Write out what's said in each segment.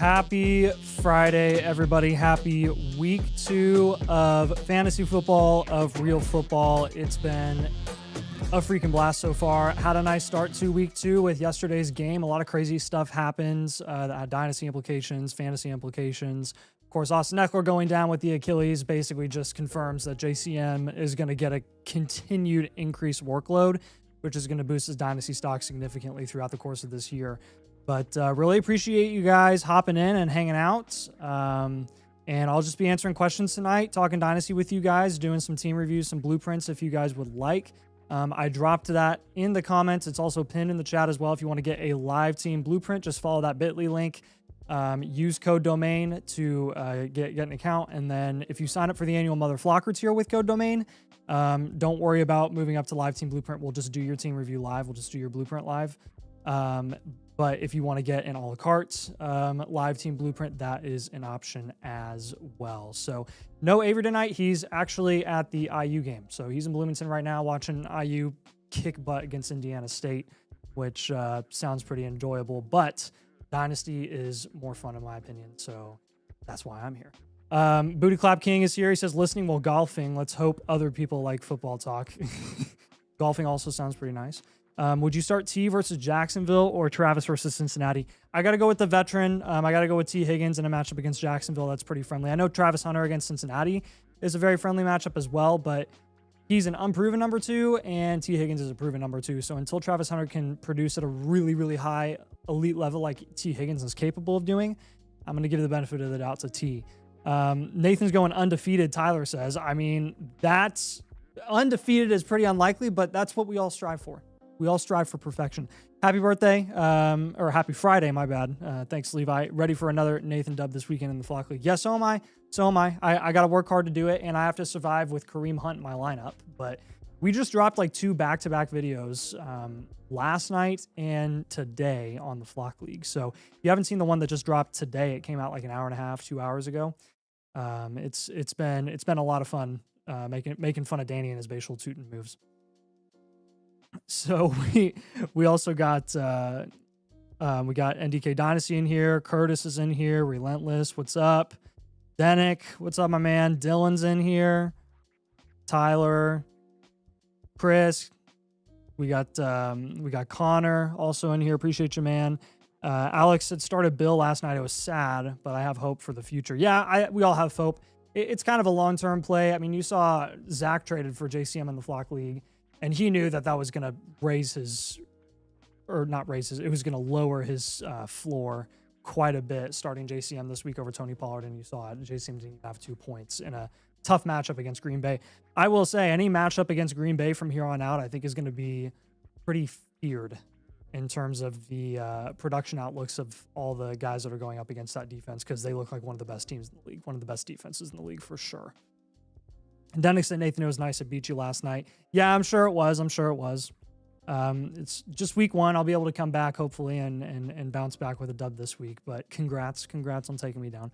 Happy Friday, everybody. Happy week 2 of fantasy football, of real football. It's been a freaking blast so far. Had a nice start to week 2 with yesterday's game. A lot of crazy stuff happens that had dynasty implications, fantasy implications. Of course, Austin Eckler going down with the Achilles basically just confirms that JCM is going to get a continued increased workload, which is going to boost his dynasty stock significantly throughout the course of this year. But really appreciate you guys hopping in and hanging out. And I'll just be answering questions tonight, talking Dynasty with you guys, doing some team reviews, some blueprints if you guys would like. I dropped that in the comments. It's also pinned in the chat as well. If you want to get a live team blueprint, just follow that bit.ly link. Use code domain to get an account. And then if you sign up for the annual Mother Flocker tier with code domain, don't worry about moving up to live team blueprint. We'll just do your team review live. We'll just do your blueprint live. But if you want to get an a la carte live team blueprint, that is an option as well. So no Avery tonight. He's actually at the IU game. So he's in Bloomington right now watching IU kick butt against Indiana State, which sounds pretty enjoyable. But Dynasty is more fun in my opinion. So that's why I'm here. Booty Clap King is here. He says, listening while golfing. Let's hope other people like football talk. Golfing also sounds pretty nice. Would you start T versus Jacksonville or Travis versus Cincinnati? I got to go with the veteran. I got to go with T Higgins in a matchup against Jacksonville. That's pretty friendly. I know Travis Hunter against Cincinnati is a very friendly matchup as well, but he's an unproven number 2 and T Higgins is a proven number 2. So until Travis Hunter can produce at a really, really high elite level like T Higgins is capable of doing, I'm going to give the benefit of the doubt to T. Nathan's going undefeated, Tyler says. I mean, that's undefeated is pretty unlikely, but that's what we all strive for. We all strive for perfection. Happy birthday, or happy Friday, my bad. Thanks, Levi. Ready for another Nathan dub this weekend in the Flock League. Yeah, so am I. So am I. I got to work hard to do it, and I have to survive with Kareem Hunt in my lineup. But we just dropped like 2 back-to-back videos last night and today on the Flock League. So if you haven't seen the one that just dropped today, it came out like an hour and a half, 2 hours ago. It's been a lot of fun making fun of Danny and his Bashal Tootin moves. So we also got we got NDK Dynasty in here. Curtis is in here. Relentless, what's up? Denick, what's up, my man? Dylan's in here. Tyler, Chris, we got Connor also in here. Appreciate you, man. Alex had started Bill last night. It was sad, but I have hope for the future. Yeah, we all have hope. It's kind of a long-term play. I mean, you saw Zach traded for JCM in the Flock League. And he knew that was going to raise his, or not raise his, it was going to lower his floor quite a bit starting JCM this week over Tony Pollard. And you saw it. JCM didn't have 2 points in a tough matchup against Green Bay. I will say any matchup against Green Bay from here on out, I think is going to be pretty feared in terms of the production outlooks of all the guys that are going up against that defense, because they look like one of the best teams in the league, one of the best defenses in the league for sure. Dennis said, Nathan, it was nice to beat you last night. Yeah, I'm sure it was. It's just week 1. I'll be able to come back hopefully and bounce back with a dub this week. But congrats on taking me down.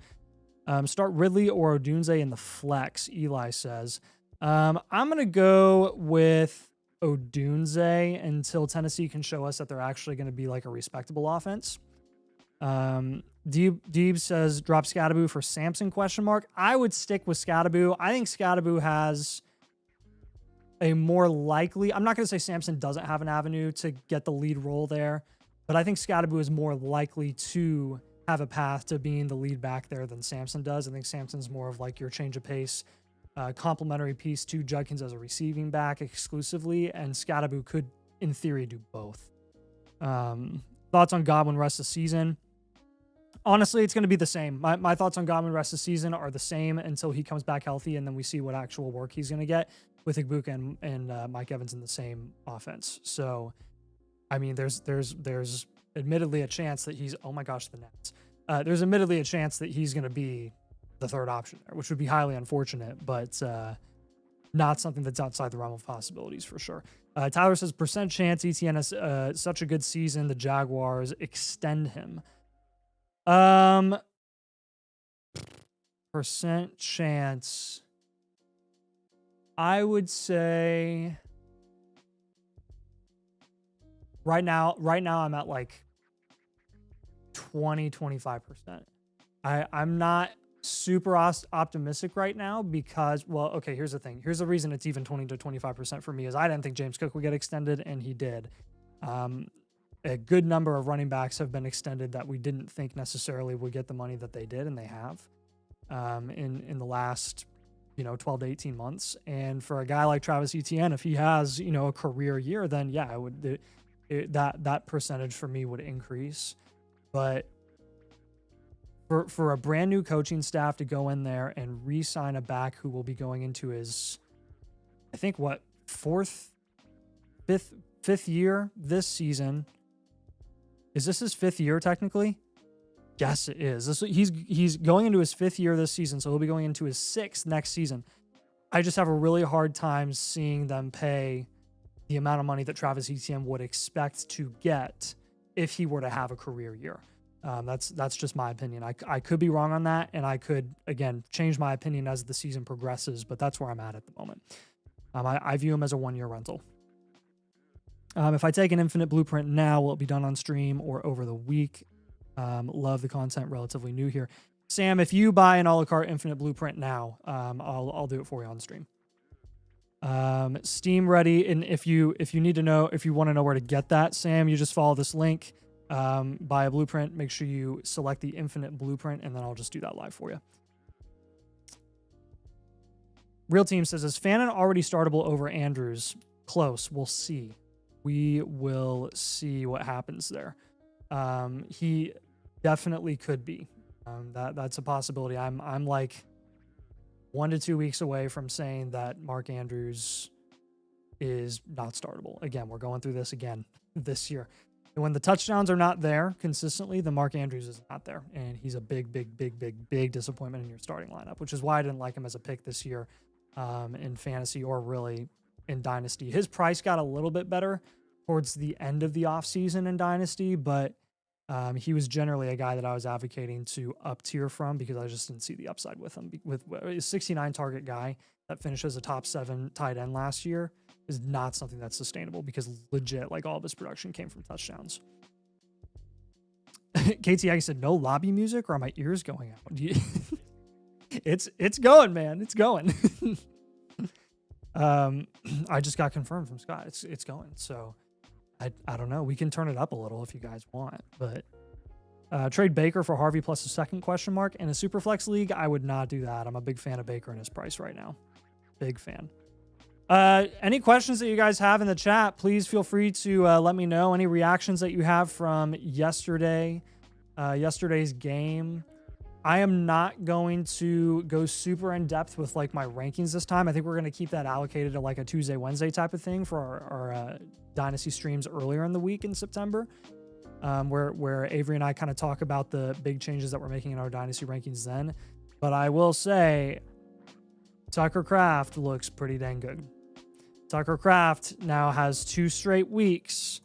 Start Ridley or Odunze in the flex, Eli says. I'm going to go with Odunze until Tennessee can show us that they're actually going to be like a respectable offense. Deeb says drop Scadaboo for Samson ? I would stick with Scadaboo. I think Scadaboo has a more likely, I'm not going to say Samson doesn't have an avenue to get the lead role there, but I think Scadaboo is more likely to have a path to being the lead back there than Samson does. I think Samson's more of like your change of pace, complementary piece to Judkins as a receiving back exclusively, and Scadaboo could, in theory, do both. Thoughts on Godwin rest of the season? Honestly, it's going to be the same. My thoughts on Godwin rest of the season are the same until he comes back healthy, and then we see what actual work he's going to get with Igbuka and Mike Evans in the same offense. So, I mean, there's admittedly a chance that he's, oh my gosh, the Nets. There's admittedly a chance that he's going to be the third option there, which would be highly unfortunate, but not something that's outside the realm of possibilities for sure. Tyler says, percent chance ETN has such a good season, the Jaguars extend him. Percent chance, I would say right now I'm at like 20-25%. I'm not super optimistic right now because, well, okay, here's the thing. Here's the reason it's even 20 to 25% for me is I didn't think James Cook would get extended, and he did. A good number of running backs have been extended that we didn't think necessarily would get the money that they did, and they have in the last 12 to 18 months. And for a guy like Travis Etienne, if he has a career year, then yeah, that percentage for me would increase. But for a brand new coaching staff to go in there and re-sign a back who will be going into his, I think fifth year this season. Is this his 5th year technically? Yes, it is. He's going into his 5th year this season, so he'll be going into his 6th next season. I just have a really hard time seeing them pay the amount of money that Travis Etienne would expect to get if he were to have a career year. That's just my opinion. I could be wrong on that, and I could, again, change my opinion as the season progresses, but that's where I'm at the moment. I view him as a 1-year rental. If I take an Infinite Blueprint now, will it be done on stream or over the week? Love the content, relatively new here. Sam, if you buy an a la carte Infinite Blueprint now, I'll do it for you on stream. Steam ready, and if you want to know where to get that, Sam, you just follow this link. Buy a blueprint. Make sure you select the Infinite Blueprint, and then I'll just do that live for you. Real Team says, is Fannin already startable over Andrews? Close. We'll see. We will see what happens there. He definitely could be. That's a possibility. I'm like 1 to 2 weeks away from saying that Mark Andrews is not startable. Again, we're going through this again this year. And when the touchdowns are not there consistently, then Mark Andrews is not there. And he's a big disappointment in your starting lineup, which is why I didn't like him as a pick this year in fantasy or really in Dynasty. His price got a little bit better towards the end of the offseason in Dynasty, but he was generally a guy that I was advocating to up tier from because I just didn't see the upside with him. With a 69 target guy that finishes a top 7 tight end last year is not something that's sustainable because legit, like all of his production came from touchdowns. KTI said, no lobby music or are my ears going out? It's going, man. It's going. I just got confirmed from Scott. It's going. So I don't know. We can turn it up a little if you guys want, but trade Baker for Harvey plus a second ? In a super flex league, I would not do that. I'm a big fan of Baker and his price right now. Big fan. Any questions that you guys have in the chat, please feel free to let me know. Any reactions that you have from yesterday's game. I am not going to go super in depth with like my rankings this time. I think we're going to keep that allocated to like a Tuesday, Wednesday type of thing for our Dynasty streams earlier in the week in September, where Avery and I kind of talk about the big changes that we're making in our Dynasty rankings then. But I will say Tucker Kraft looks pretty dang good. Tucker Kraft now has 2 straight weeks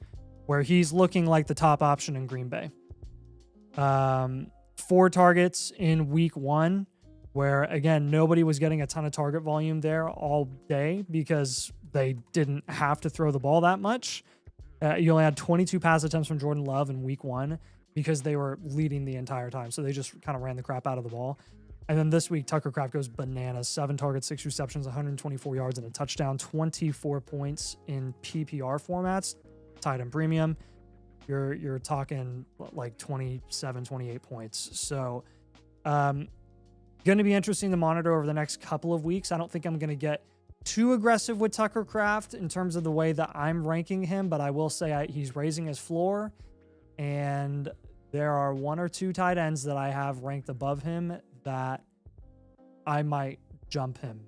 where he's looking like the top option in Green Bay. 4 targets in week 1, where again, nobody was getting a ton of target volume there all day because they didn't have to throw the ball that much. You only had 22 pass attempts from Jordan Love in week 1 because they were leading the entire time. So they just kind of ran the crap out of the ball. And then this week, Tucker Kraft goes bananas. 7 targets, 6 receptions, 124 yards, and a touchdown, 24 points in PPR formats, tight end premium. You're talking like 27, 28 points. So going to be interesting to monitor over the next couple of weeks. I don't think I'm going to get too aggressive with Tucker Kraft in terms of the way that I'm ranking him, but I will say he's raising his floor, and there are 1 or 2 tight ends that I have ranked above him that I might jump him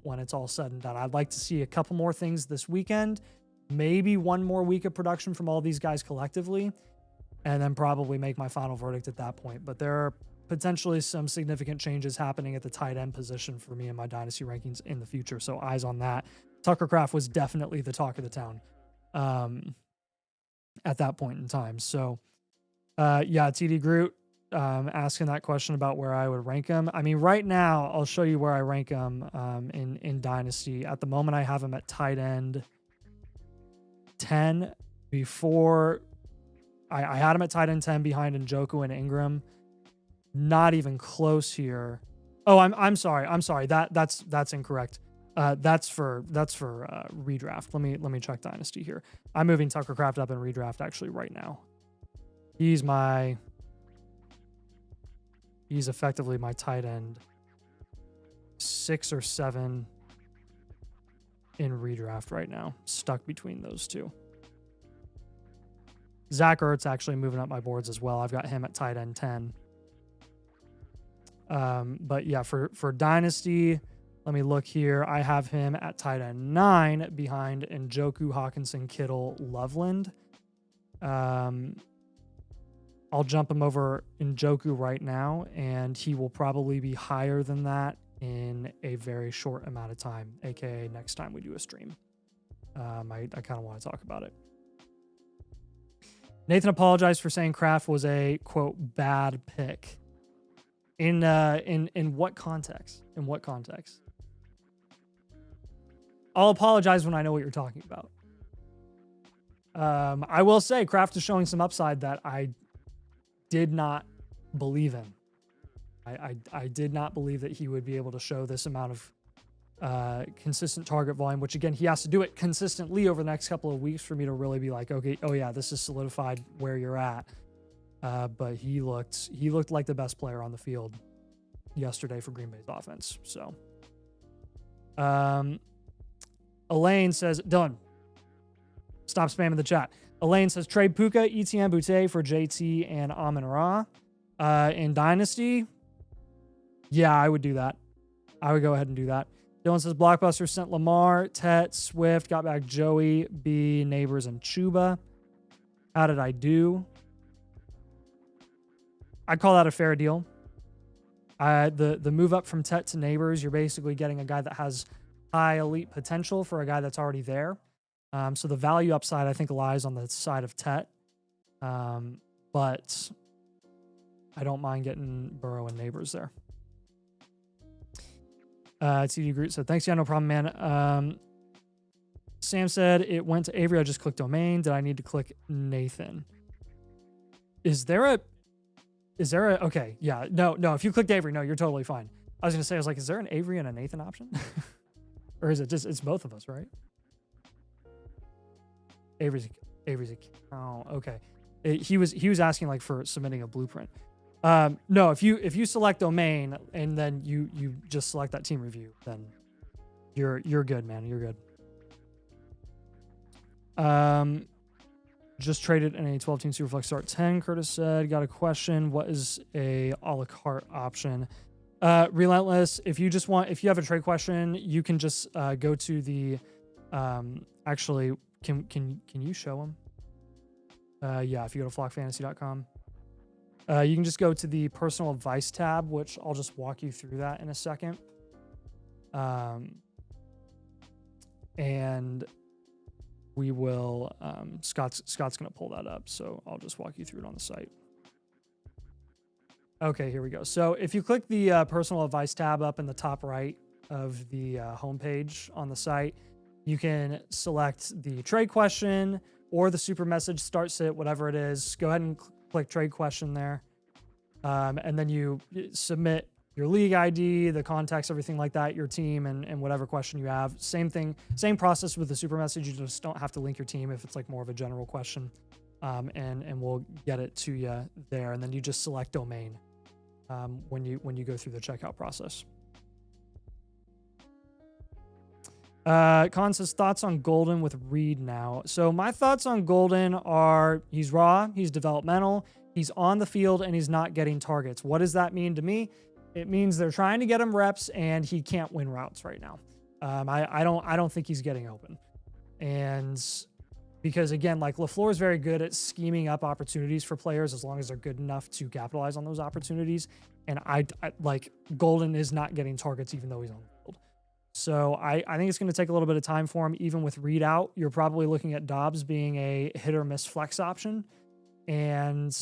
when it's all said and done. I'd like to see a couple more things this weekend. Maybe 1 more week of production from all these guys collectively, and then probably make my final verdict at that point. But there are potentially some significant changes happening at the tight end position for me in my Dynasty rankings in the future. So eyes on that. Tucker Kraft was definitely the talk of the town at that point in time. So yeah, TD Groot asking that question about where I would rank him. I mean, right now, I'll show you where I rank him in Dynasty. At the moment, I have him at tight end 10. Before I had him at tight end 10 behind Njoku and Ingram. not even close here. Oh, I'm sorry. That's incorrect. That's for redraft. Let me check Dynasty here. I'm moving Tucker Kraft up in redraft actually right now. He's effectively my tight end 6 or 7 in redraft right now, stuck between those two. Zach Ertz actually moving up my boards as well. I've got him at tight end 10. But yeah, for Dynasty, let me look here. I have him at tight end 9 behind Njoku, Hawkinson, Kittle, Loveland. I'll jump him over Njoku right now, and he will probably be higher than that in a very short amount of time, aka next time we do a stream. I kind of want to talk about it. Nathan apologized for saying Kraft was a quote bad pick. In what context? In what context? I'll apologize when I know what you're talking about. I will say Kraft is showing some upside that I did not believe in. I did not believe that he would be able to show this amount of consistent target volume, which again, he has to do it consistently over the next couple of weeks for me to really be like, okay, oh yeah, this is solidified where you're at. But he looked like the best player on the field yesterday for Green Bay's offense. So, Elaine says, Dylan, stop spamming the chat. Elaine says, trade Puka, Etienne Boutte for JT and Amon-Ra. In Dynasty, yeah, I would do that. I would go ahead and do that. Dylan says, Blockbuster sent Lamar, Tet, Swift, got back Joey, B, Neighbors, and Chuba. How did I do? I call that a fair deal. The move up from Tet to Neighbors, you're basically getting a guy that has high elite potential for a guy that's already there. So the value upside, I think, lies on the side of Tet. But I don't mind getting Burrow and Neighbors there. TD Groot said, thanks. Yeah, no problem, man. Sam said, it went to Avery. I just clicked domain. Did I need to click Nathan? Is there a, okay. Yeah, no. If you clicked Avery, no, you're totally fine. I was going to say, is there an Avery and a Nathan option? Or is it just, it's both of us, right? Avery's account. Okay. He was asking like for submitting a blueprint. No, if you select domain and then you just select that team review, then you're good, man. You're good. Just traded in a 12-team Superflex start 10. Curtis said, got a question. What is a a la carte option? Relentless. If you have a trade question, you can just go to the actually. Can you show them? Yeah, if you go to flockfantasy.com, you can just go to the personal advice tab, which I'll just walk you through that in a second. And we will, Scott's going to pull that up. So I'll just walk you through it on the site. Okay, here we go. So if you click the personal advice tab up in the top right of the homepage on the site, you can select the trade question or the super message, start sit, whatever it is. Go ahead and click trade question there. And then you submit your league ID, the context, everything like that, your team, and whatever question you have. Same thing, same process with the super message. You just don't have to link your team if it's like more of a general question. And we'll get it to you there. And then you just select domain when you go through the checkout process. Con says, thoughts on Golden with Reed now. So my thoughts on Golden are he's raw, he's developmental, he's on the field, and he's not getting targets. What does that mean to me? It means they're trying to get him reps, and he can't win routes right now. I don't think he's getting open. And because, again, like LaFleur is very good at scheming up opportunities for players as long as they're good enough to capitalize on those opportunities. And I like Golden is not getting targets even though he's on the field. So I think it's going to take a little bit of time for him. Even with Reed out, you're probably looking at Dobbs being a hit or miss flex option. And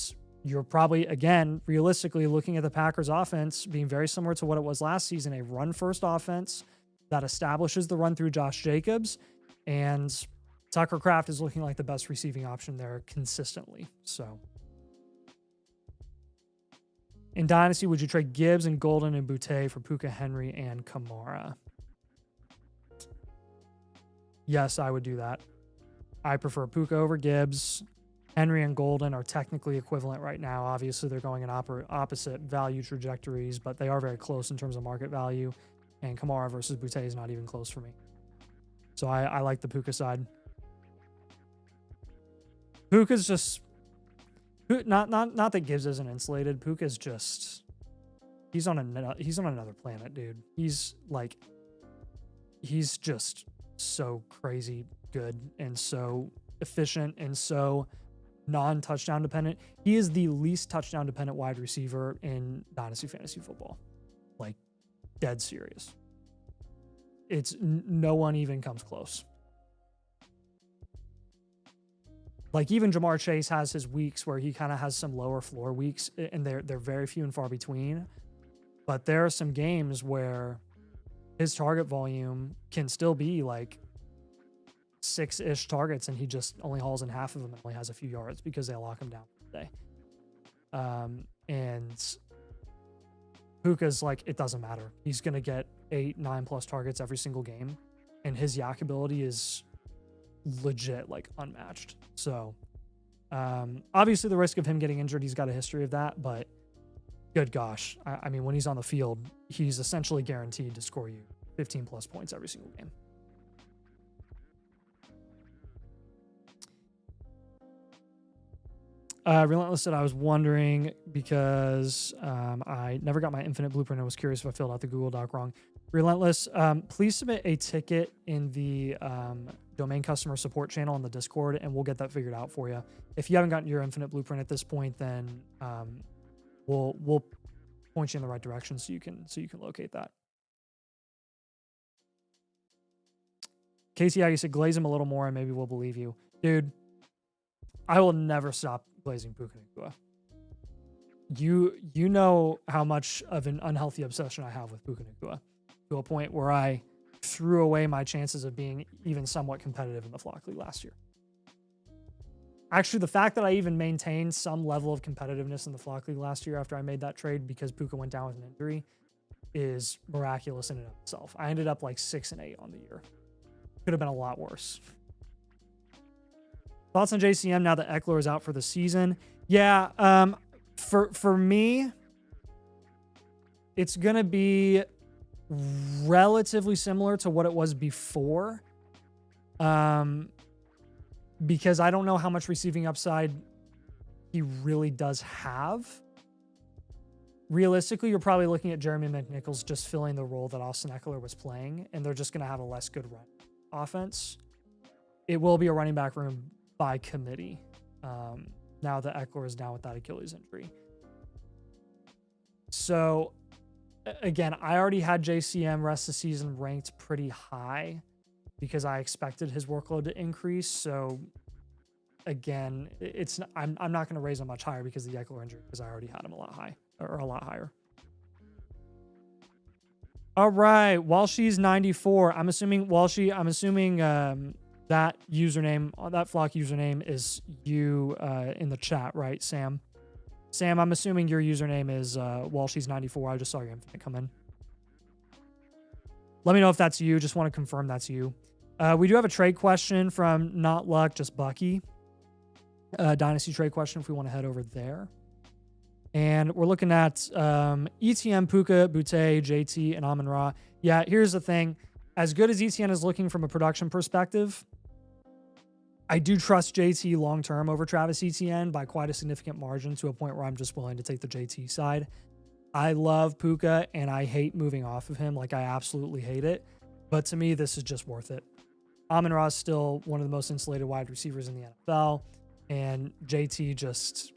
you're probably, again, realistically looking at the Packers offense being very similar to what it was last season, a run-first offense that establishes the run through Josh Jacobs. And Tucker Kraft is looking like the best receiving option there consistently. So In Dynasty, would you trade Gibbs and Golden and Boutte for Puka, Henry, and Kamara? Yes, I would do that. I prefer Puka over Gibbs. Henry and Golden are technically equivalent right now. Obviously, they're going in opposite value trajectories, but they are very close in terms of market value. And Kamara versus Boutte is not even close for me. So I like the Puka side. Puka's just not that Gibbs isn't insulated. Puka's just he's on another planet, dude. He's just so crazy good and so efficient and so non-touchdown dependent. He is the least touchdown dependent wide receiver in Dynasty fantasy football. Like, dead serious. It's no one even comes close. Like, even Jamar Chase has his weeks where he kind of has some lower floor weeks, and they're very few and far between. But there are some games where his target volume can still be like 6-ish targets, and he just only hauls in half of them and only has a few yards because they lock him down today. And Puka's like, it doesn't matter. He's going to get 8-9 plus targets every single game, and his yak ability is legit, like, unmatched. So obviously the risk of him getting injured, he's got a history of that, but good gosh. I mean, when he's on the field, he's essentially guaranteed to score you 15 plus points every single game. Relentless said, I was wondering because I never got my infinite blueprint. I was curious if I filled out the Google Doc wrong. Relentless, please submit a ticket in the domain customer support channel on the Discord, and we'll get that figured out for you. If you haven't gotten your infinite blueprint at this point, then we'll point you in the right direction so you can locate that. Casey Aggie said, glaze him a little more and maybe we'll believe you. Dude, I will never stop glazing Puka Nacua. You know how much of an unhealthy obsession I have with Puka Nacua, to a point where I threw away my chances of being even somewhat competitive in the Flock League last year. Actually, the fact that I even maintained some level of competitiveness in the Flock League last year after I made that trade because Puka went down with an injury is miraculous in and of itself. I ended up like 6-8 on the year. Could have been a lot worse. Thoughts on JCM now that Eckler is out for the season? Yeah, for me, it's going to be relatively similar to what it was before. Because I don't know how much receiving upside he really does have. Realistically, you're probably looking at Jeremy McNichols just filling the role that Austin Eckler was playing, and they're just going to have a less good run offense. It will be a running back room by committee now that Eckler is down with that Achilles injury. So, again, I already had JCM rest of the season ranked pretty high because I expected his workload to increase. So, again, I'm not going to raise him much higher because of the Eckler injury, because I already had him a lot higher. All right, Walshy's 94. I'm assuming that username, that Flock username is you in the chat, right, Sam? Sam, I'm assuming your username is Walshy's 94. I just saw your infinite come in. Let me know if that's you. Just want to confirm that's you. We do have a trade question from Not Luck, just Bucky. Dynasty trade question if we want to head over there. And we're looking at ETN, Puka, Boutte, JT, and Amon-Ra. Yeah, here's the thing. As good as ETN is looking from a production perspective, I do trust JT long-term over Travis Etienne by quite a significant margin, to a point where I'm just willing to take the JT side. I love Puka, and I hate moving off of him. Like, I absolutely hate it. But to me, this is just worth it. Amon-Ra is still one of the most insulated wide receivers in the NFL, and JT's just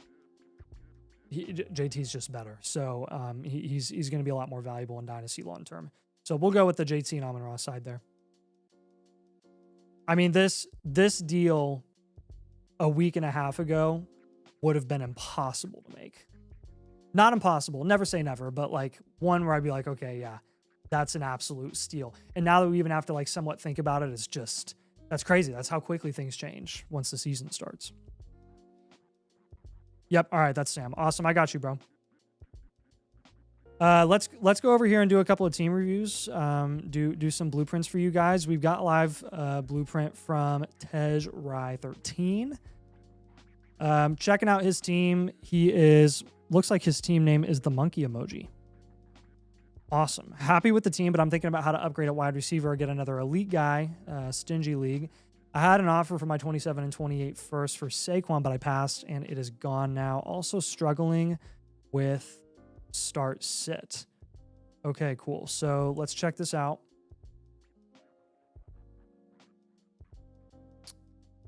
better. So he's going to be a lot more valuable in Dynasty long-term. So we'll go with the JT and Amon-Ra side there. I mean, this deal a week and a half ago would have been impossible to make. Not impossible, never say never, but like one where I'd be like, okay, yeah, that's an absolute steal. And now that we even have to like somewhat think about it, it's just, that's crazy. That's how quickly things change once the season starts. Yep. All right. That's Sam. Awesome. I got you, bro. Let's go over here and do a couple of team reviews. Do some blueprints for you guys. We've got live blueprint from Tej Rai 13. Checking out his team. Looks like his team name is the monkey emoji. Awesome. Happy with the team, but I'm thinking about how to upgrade at wide receiver or get another elite guy, stingy league. I had an offer for my 27 and 28 first for Saquon, but I passed and it is gone now. Also struggling with start sit. Okay, cool. So let's check this out.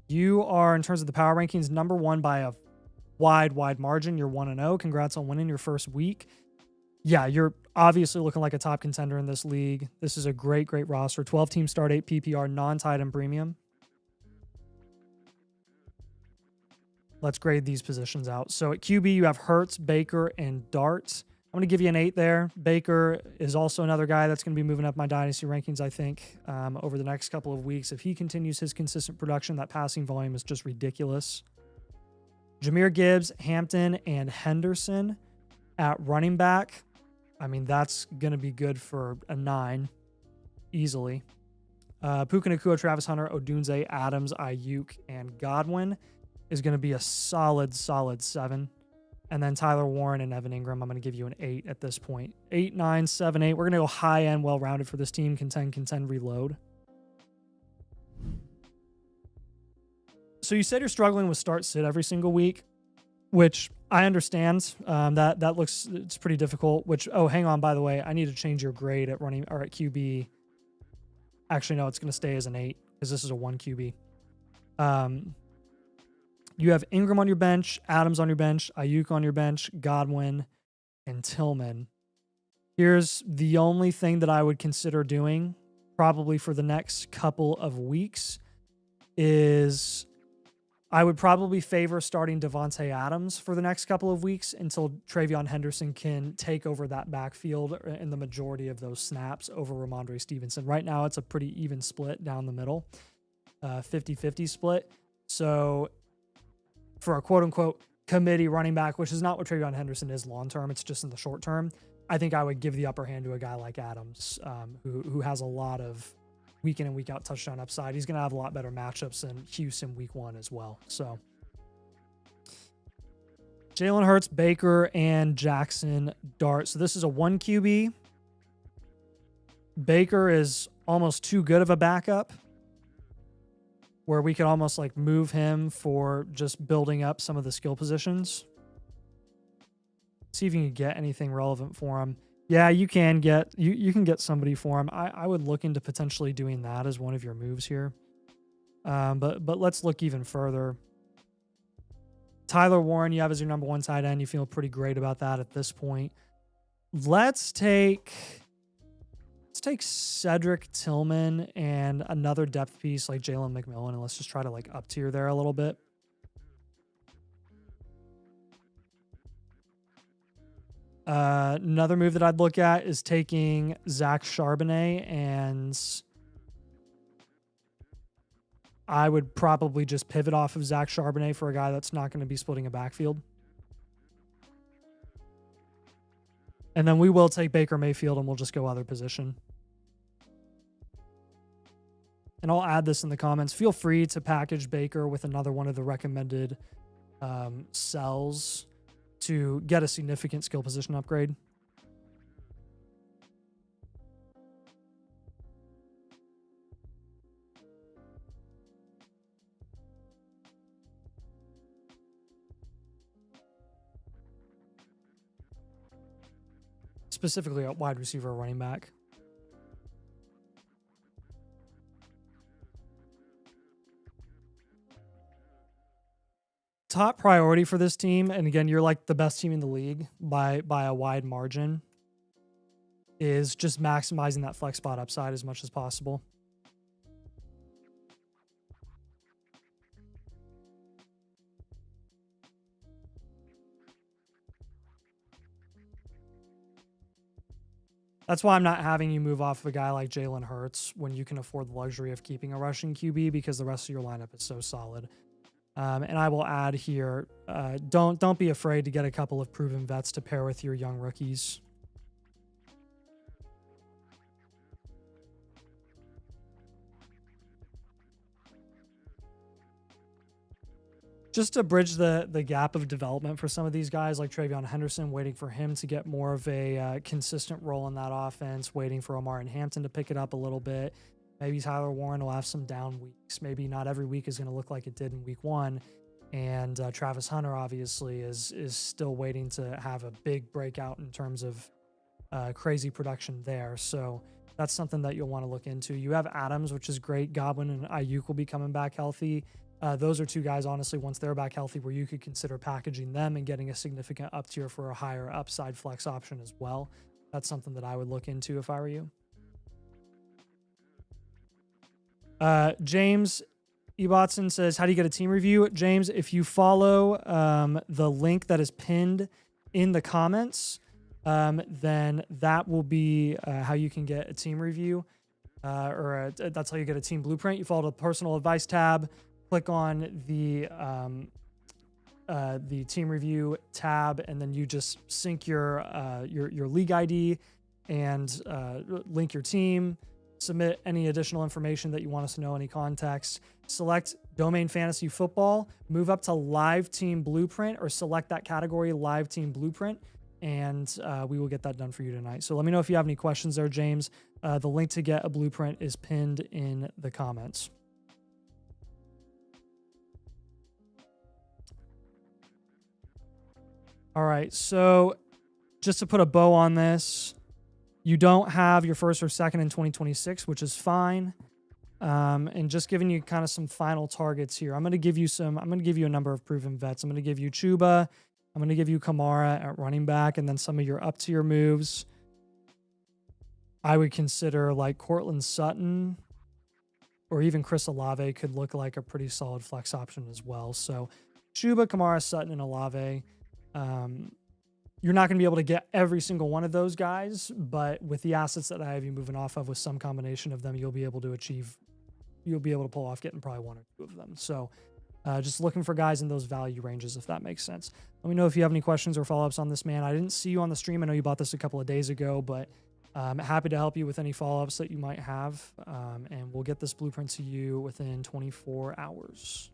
You are, in terms of the power rankings, number one by a wide margin. You're 1-0. Congrats on winning your first week. Yeah, you're obviously looking like a top contender in this league. This is a great roster. 12 team start, 8 PPR, non-tight end premium. Let's grade these positions out. So at QB, you have Hurts, Baker, and Dart. I'm going to give you an 8 there. Baker is also another guy that's going to be moving up my Dynasty rankings, I think, over the next couple of weeks. If he continues his consistent production, that passing volume is just ridiculous. Jahmyr Gibbs, Hampton, and Henderson at running back. I mean, that's going to be good for a 9, easily. Puka Nacua, Travis Hunter, Odunze, Adams, Ayuk, and Godwin is going to be a solid 7. And then Tyler Warren and Evan Ingram, I'm going to give you an 8 at this point. 8, 9, 7, 8. We're going to go high-end, well-rounded for this team. Contend, reload. So you said you're struggling with start-sit every single week, which I understand. That looks, it's pretty difficult. Hang on, by the way, I need to change your grade at running or at QB. Actually, no, it's going to stay as an 8 because this is a 1 QB. You have Ingram on your bench, Adams on your bench, Ayuk on your bench, Godwin, and Tillman. Here's the only thing that I would consider doing probably for the next couple of weeks is I would probably favor starting Devontae Adams for the next couple of weeks until Travion Henderson can take over that backfield in the majority of those snaps over Ramondre Stevenson. Right now, it's a pretty even split down the middle, 50-50 split. So for a quote-unquote committee running back, which is not what Travion Henderson is long-term, it's just in the short term, I think I would give the upper hand to a guy like Adams, who has a lot of week in and week out touchdown upside. He's going to have a lot better matchups than Houston week 1 as well. So Jalen Hurts, Baker, and Jackson Dart. So this is a 1 QB. Baker is almost too good of a backup, where we could almost like move him for just building up some of the skill positions. See if you can get anything relevant for him. Yeah, you can get you can get somebody for him. I would look into potentially doing that as one of your moves here. But let's look even further. Tyler Warren, you have as your number 1 tight end. You feel pretty great about that at this point. Let's take Cedric Tillman and another depth piece like Jalen McMillan, and let's just try to like up tier there a little bit. Another move that I'd look at is taking Zach Charbonnet, and I would probably just pivot off of Zach Charbonnet for a guy that's not going to be splitting a backfield. And then we will take Baker Mayfield and we'll just go other position. And I'll add this in the comments. Feel free to package Baker with another one of the recommended cells to get a significant skill position upgrade. Specifically a wide receiver or running back. Top priority for this team, and again, you're like the best team in the league by a wide margin, is just maximizing that flex spot upside as much as possible. That's why I'm not having you move off of a guy like Jalen Hurts when you can afford the luxury of keeping a rushing QB, because the rest of your lineup is so solid. And I will add here, don't be afraid to get a couple of proven vets to pair with your young rookies. just to bridge the gap of development for some of these guys like Travion Henderson, waiting for him to get more of a consistent role in that offense, waiting for Omar and Hampton to pick it up a little bit. Maybe Tyler Warren will have some down weeks. Maybe not every week is going to look like it did in week 1. And Travis Hunter obviously is still waiting to have a big breakout in terms of crazy production there. So that's something that you'll want to look into. You have Adams, which is great. Godwin and Ayuk will be coming back healthy. Those are two guys, honestly, once they're back healthy, where you could consider packaging them and getting a significant up tier for a higher upside flex option as well. That's something that I would look into if I were you. James Ebotson says, how do you get a team review? James, if you follow the link that is pinned in the comments, then that will be how you can get a team review, that's how you get a team blueprint. You follow the personal advice tab, click on the team review tab, and then you just sync your league ID and link your team, submit any additional information that you want us to know, any context, select domain fantasy football, move up to live team blueprint, or select that category live team blueprint, and we will get that done for you tonight. So let me know if you have any questions there, James. The link to get a blueprint is pinned in the comments. All right, so just to put a bow on this, you don't have your first or second in 2026, which is fine. And just giving you kind of some final targets here. I'm going to give you a number of proven vets. I'm going to give you Chuba. I'm going to give you Kamara at running back, and then some of your up tier moves. I would consider like Cortland Sutton or even Chris Olave could look like a pretty solid flex option as well. So Chuba, Kamara, Sutton, and Olave. You're not going to be able to get every single one of those guys, but with the assets that I have you moving off of with some combination of them, you'll be able to pull off getting probably one or two of them. So just looking for guys in those value ranges, if that makes sense. Let me know if you have any questions or follow-ups on this, man. I didn't see you on the stream. I know you bought this a couple of days ago, but I'm happy to help you with any follow-ups that you might have. And we'll get this blueprint to you within 24 hours.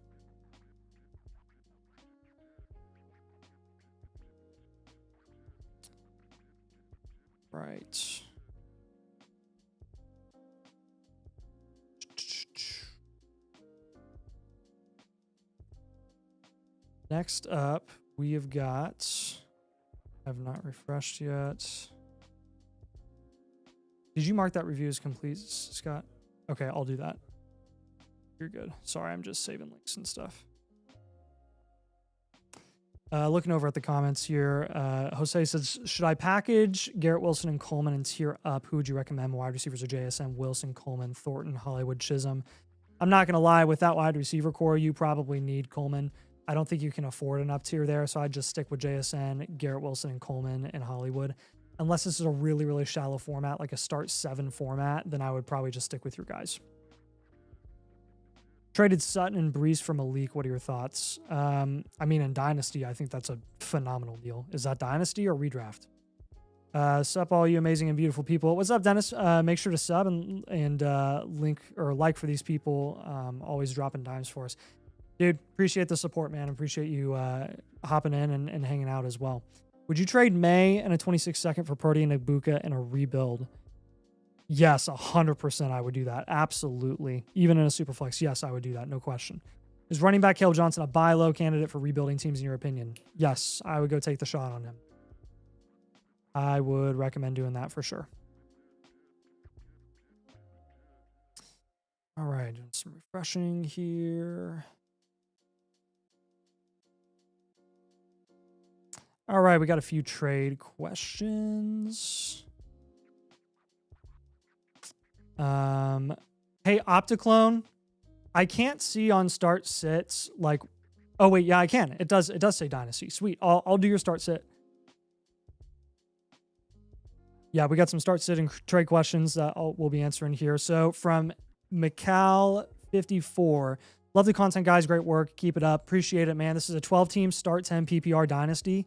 Right. Next up, we have got, have not refreshed yet. Did you mark that review as complete, Scott? Okay, I'll do that. You're good. Sorry, I'm just saving links and stuff. Looking over at the comments here, Jose says, should I package Garrett Wilson and Coleman and tier up? Who would you recommend? Wide receivers are JSN, Wilson, Coleman, Thornton, Hollywood, Chisholm. I'm not going to lie, with that wide receiver core, you probably need Coleman. I don't think you can afford an up tier there, so I'd just stick with JSN, Garrett Wilson, and Coleman, and Hollywood. Unless this is a really, really shallow format, like a start 7 format, then I would probably just stick with your guys. Traded Sutton and Breeze for Malik. What are your thoughts? I mean, in Dynasty, I think that's a phenomenal deal. Is that Dynasty or Redraft? Sup, all you amazing and beautiful people. What's up, Dennis? Make sure to sub and link or like for these people. Always dropping dimes for us. Dude, appreciate the support, man. Appreciate you hopping in and hanging out as well. Would you trade May and a 26 second for Purdy and Ibuka and a rebuild? Yes, 100% I would do that. Absolutely. Even in a super flex, yes, I would do that. No question. Is running back Caleb Johnson a buy low candidate for rebuilding teams in your opinion? Yes, I would go take the shot on him. I would recommend doing that for sure. All right, doing some refreshing here. All right, we got a few trade questions. Hey, Opticlone, I can't see on start sits like, oh wait, yeah, I can. It does say Dynasty. Sweet. I'll do your start sit. Yeah, we got some start sit and trade questions that we'll be answering here. So from Mikal54, love the content, guys. Great work. Keep it up. Appreciate it, man. This is a 12-team start 10 PPR Dynasty.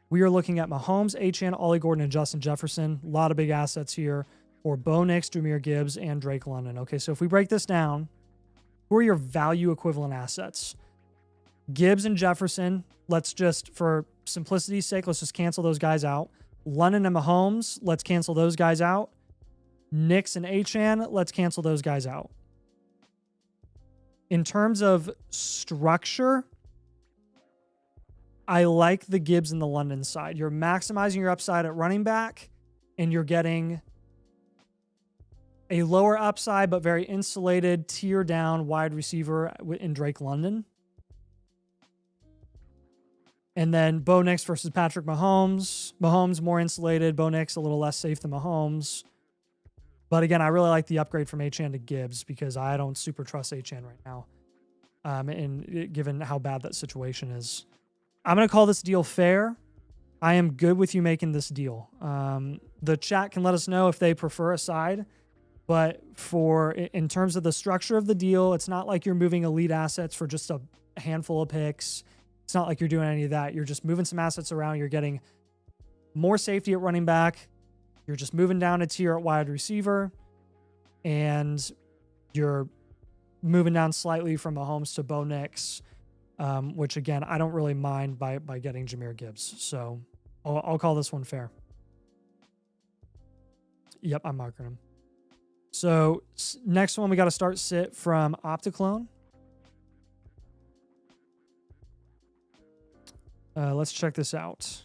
We are looking at Mahomes, Achane, Ollie Gordon, and Justin Jefferson. A lot of big assets here for Bo Nix, Jameer Gibbs, and Drake London. Okay, so if we break this down, who are your value equivalent assets? Gibbs and Jefferson, let's just, for simplicity's sake, let's just cancel those guys out. London and Mahomes, let's cancel those guys out. Nix and Achane, let's cancel those guys out. In terms of structure, I like the Gibbs and the London side. You're maximizing your upside at running back, and you're getting a lower upside but very insulated tier down wide receiver in Drake London. And then Bo Nix versus Patrick Mahomes. Mahomes more insulated. Bo Nix a little less safe than Mahomes. But again, I really like the upgrade from Achane to Gibbs because I don't super trust Achane right now. And given how bad that situation is. I'm going to call this deal fair. I am good with you making this deal. The chat can let us know if they prefer a side. But in terms of the structure of the deal, it's not like you're moving elite assets for just a handful of picks. It's not like you're doing any of that. You're just moving some assets around. You're getting more safety at running back. You're just moving down a tier at wide receiver. And you're moving down slightly from Mahomes to Bo Nix, which, again, I don't really mind by getting Jahmyr Gibbs. So I'll call this one fair. Yep, I'm marking him. So next one, we got to start sit from Opticlone. Let's check this out.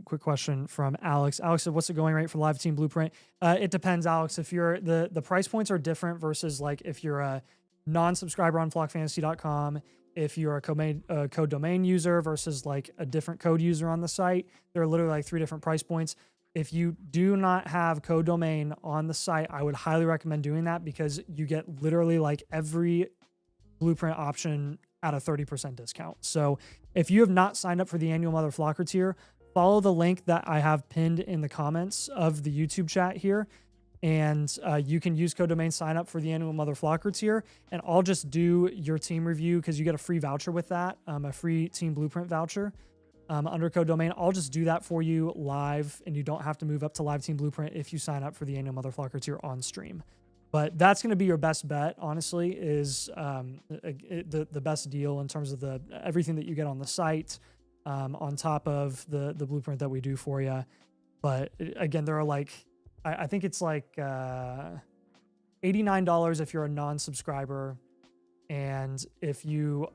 Quick question from Alex. Alex said, what's the going rate for live team blueprint? It depends, Alex. If you're the price points are different versus like if you're a non-subscriber on flockfantasy.com, if you're a code domain user versus like a different code user on the site, there are literally like 3 different price points. If you do not have code domain on the site, I would highly recommend doing that because you get literally like every blueprint option at a 30% discount. So if you have not signed up for the annual Mother Flocker tier, follow the link that I have pinned in the comments of the YouTube chat here. And you can use code domain sign up for the annual Mother Flocker tier. And I'll just do your team review because you get a free voucher with that, a free team blueprint voucher under code domain. I'll just do that for you live, and you don't have to move up to live team blueprint if you sign up for the annual Mother Flocker tier on stream. But that's going to be your best bet, honestly, is the best deal in terms of everything that you get on the site on top of the blueprint that we do for you. But again, there are like, I think it's like $89 if you're a non-subscriber. And if you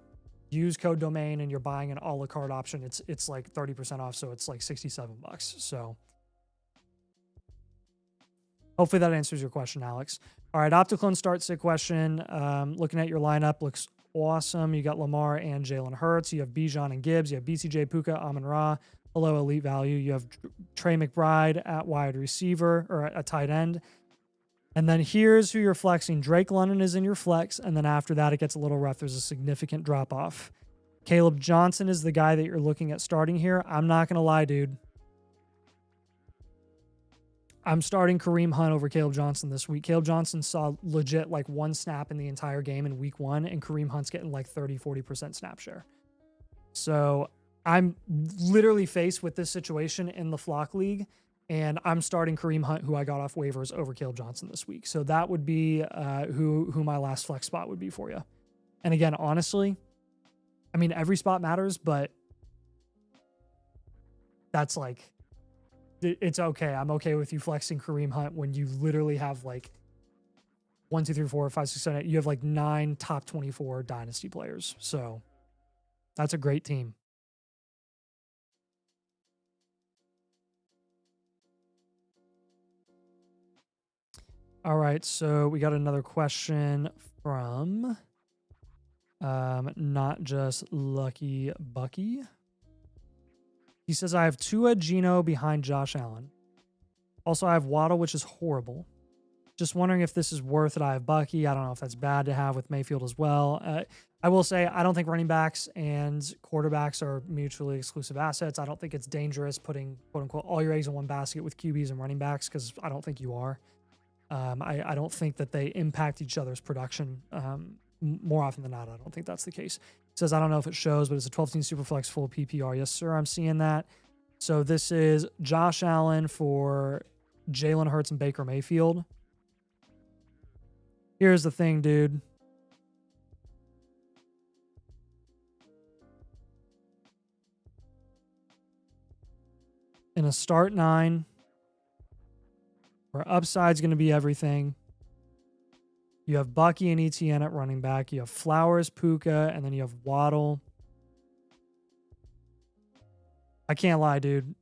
use code domain and you're buying an a la carte option, it's like 30% off. So it's like $67. So hopefully that answers your question, Alex. All right, Opticlone start sit question. Looking at your lineup, looks awesome. You got Lamar and Jalen Hurts. You have Bijan and Gibbs. You have BCJ, Puka, Amon-Ra. Below elite value, you have Trey McBride at wide receiver or at tight end. And then here's who you're flexing. Drake London is in your flex. And then after that, it gets a little rough. There's a significant drop off. Caleb Johnson is the guy that you're looking at starting here. I'm not going to lie, dude. I'm starting Kareem Hunt over Caleb Johnson this week. Caleb Johnson saw legit like 1 snap in the entire game in week 1, and Kareem Hunt's getting like 30-40% snap share. So I'm literally faced with this situation in the Flock League, and I'm starting Kareem Hunt, who I got off waivers, over Caleb Johnson this week. So that would be who my last flex spot would be for you. And again, honestly, I mean, every spot matters, but that's like, it's okay. I'm okay with you flexing Kareem Hunt when you literally have like 1, 2, 3, 4, 5, 6, 7, 8. You have like 9 top 24 Dynasty players. So that's a great team. All right, so we got another question from Not Just Lucky Bucky. He says, I have Tua Geno behind Josh Allen. Also, I have Waddle, which is horrible. Just wondering if this is worth it. I have Bucky. I don't know if that's bad to have with Mayfield as well. I will say I don't think running backs and quarterbacks are mutually exclusive assets. I don't think it's dangerous putting, quote unquote, all your eggs in one basket with QBs and running backs because I don't think you are. I don't think that they impact each other's production more often than not. I don't think that's the case. It says, I don't know if it shows, but it's a 12-team Superflex full PPR. Yes, sir, I'm seeing that. So this is Josh Allen for Jalen Hurts and Baker Mayfield. Here's the thing, dude. In a start 9, where upside's going to be everything, you have Bucky and ETN at running back. You have Flowers, Puka, and then you have Waddle. I can't lie, dude.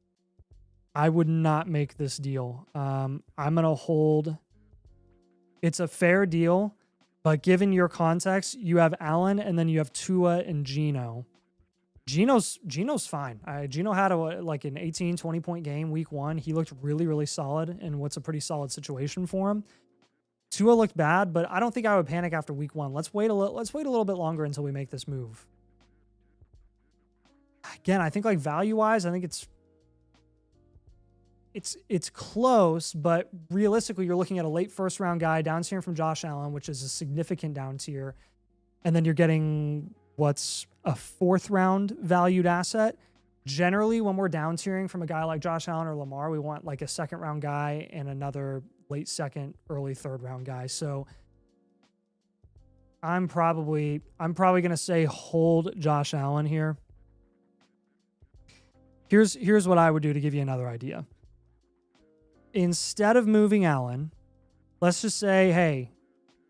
I would not make this deal. I'm going to hold. It's a fair deal, but given your context, you have Allen and then you have Tua and Geno. Geno's fine. Geno had an 18, 20-point game week 1. He looked really, really solid in what's a pretty solid situation for him. Tua looked bad, but I don't think I would panic after week 1. Let's wait a little bit longer until we make this move. Again, I think like value-wise, I think it's close, but realistically, you're looking at a late first-round guy down tier from Josh Allen, which is a significant down tier, and then you're getting what's a 4th-round valued asset. Generally, when we're down tiering from a guy like Josh Allen or Lamar, we want like a 2nd-round guy and another late 2nd, early 3rd-round guy. So I'm probably going to say hold Josh Allen here. Here's what I would do to give you another idea. Instead of moving Allen, let's just say, hey,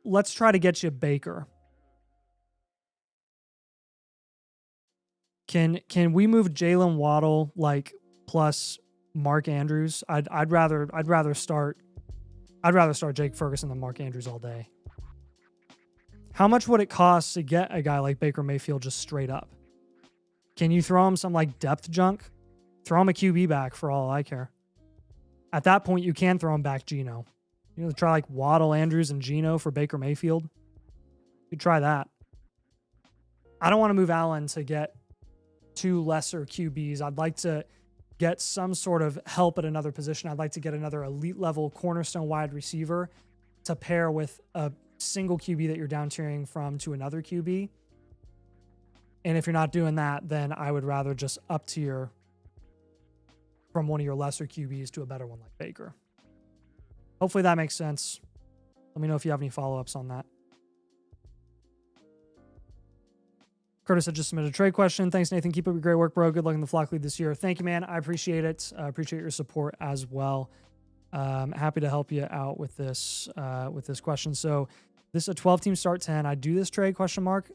let's try to get you Baker. Can we move Jalen Waddle like plus Mark Andrews? I'd rather start Jake Ferguson than Mark Andrews all day. How much would it cost to get a guy like Baker Mayfield just straight up? Can you throw him some like depth junk? Throw him a QB back for all I care. At that point, you can throw him back Geno. You know, try like Waddle, Andrews, and Geno for Baker Mayfield. You try that. I don't want to move Allen to get 2 lesser QBs. I'd like to get some sort of help at another position. I'd like to get another elite level cornerstone wide receiver to pair with a single QB that you're down tiering from to another QB. And if you're not doing that, then I would rather just up tier from one of your lesser QBs to a better one like Baker. Hopefully that makes sense. Let me know if you have any follow-ups on that. Curtis had just submitted a trade question. Thanks, Nathan. Keep up your great work, bro. Good luck in the flock league this year. Thank you, man. I appreciate it. I appreciate your support as well. Happy to help you out with this question. So this is a 12-team start 10. I do this trade, question mark.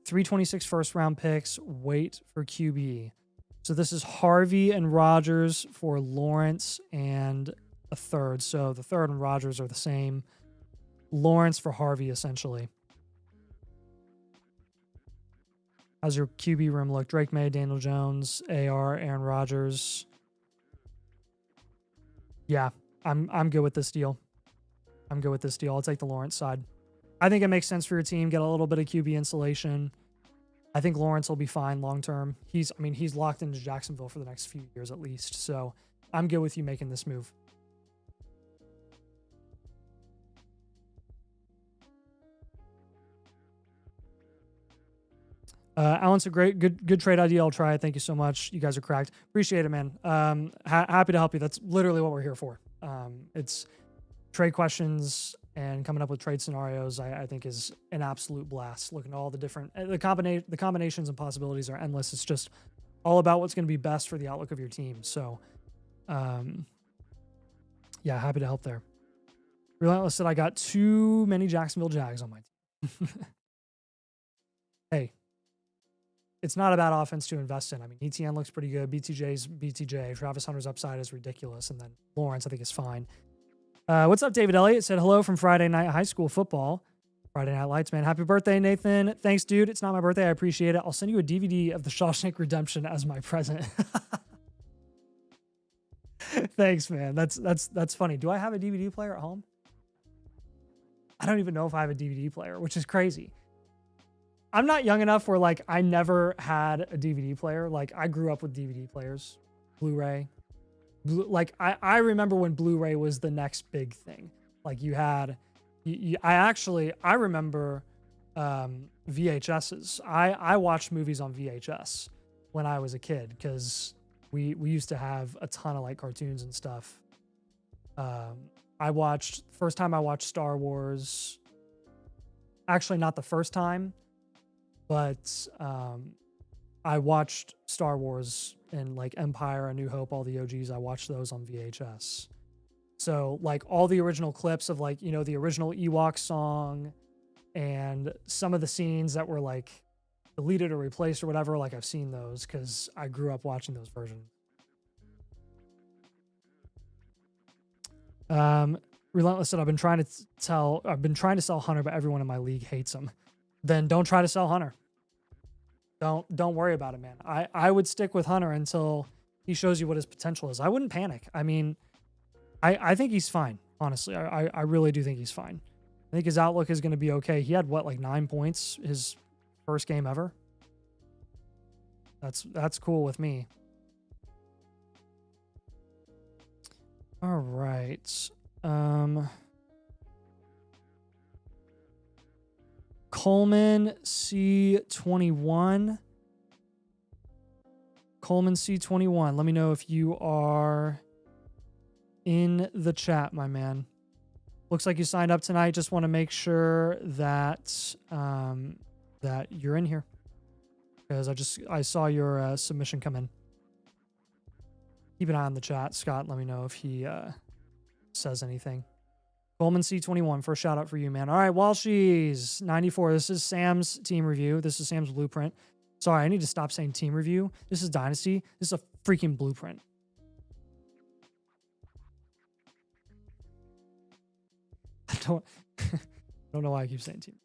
326 first-round picks. Wait for QB. So this is Harvey and Rodgers for Lawrence and a 3rd. So the 3rd and Rodgers are the same. Lawrence for Harvey, essentially. How's your QB room look? Drake May, Daniel Jones, AR, Aaron Rodgers. Yeah, I'm good with this deal. I'll take the Lawrence side. I think it makes sense for your team. Get a little bit of QB insulation. I think Lawrence will be fine long term. He's locked into Jacksonville for the next few years at least. So I'm good with you making this move. Alan's a good trade idea. I'll try it. Thank you so much. You guys are cracked. Appreciate it, man. Happy to help you. That's literally what we're here for. It's trade questions and coming up with trade scenarios. I think is an absolute blast. Looking at all the different the combinations and possibilities are endless. It's just all about what's going to be best for the outlook of your team. So, yeah, happy to help there. Relentless said I got too many Jacksonville Jags on my team. Hey. It's not a bad offense to invest in. I mean, ETN looks pretty good. BTJ's BTJ. Travis Hunter's upside is ridiculous. And then Lawrence, I think, is fine. What's up, David Elliott? Said hello from Friday Night High School Football. Friday Night Lights, man. Happy birthday, Nathan. Thanks, dude. It's not my birthday. I appreciate it. I'll send you a DVD of The Shawshank Redemption as my present. Thanks, man. That's funny. Do I have a DVD player at home? I don't even know if I have a DVD player, which is crazy. I'm not young enough where like I never had a DVD player. Like I grew up with DVD players, Blu-ray. I remember when Blu-ray was the next big thing. Like you had, I remember VHSs. I watched movies on VHS when I was a kid because we used to have a ton of like cartoons and stuff. First time I watched Star Wars Actually, not the first time, but I watched Star Wars and like Empire, A New Hope, all the OGs. I watched those on VHS. So like all the original clips of like, you know, the original Ewok song and some of the scenes that were like deleted or replaced or whatever, like I've seen those because I grew up watching those versions. Relentless said, I've been trying to sell Hunter, but everyone in my league hates him. Then don't try to sell Hunter. Don't worry about it, man. I would stick with Hunter until he shows you what his potential is. I wouldn't panic. I mean, I think he's fine, honestly. I really do think he's fine. I think his outlook is going to be okay. He had what, like 9 points his first game ever? That's cool with me. All right. Coleman C21. Coleman C21. Let me know if you are in the chat, my man. Looks like you signed up tonight. Just want to make sure that that you're in here because I saw your submission come in. Keep an eye on the chat, Scott. Let me know if he says anything. Coleman C21, first shout out for you, man. All right, Walshies 94. This is Sam's team review. This is Sam's blueprint. Sorry, I need to stop saying team review. This is Dynasty. This is a freaking blueprint. I don't know why I keep saying team.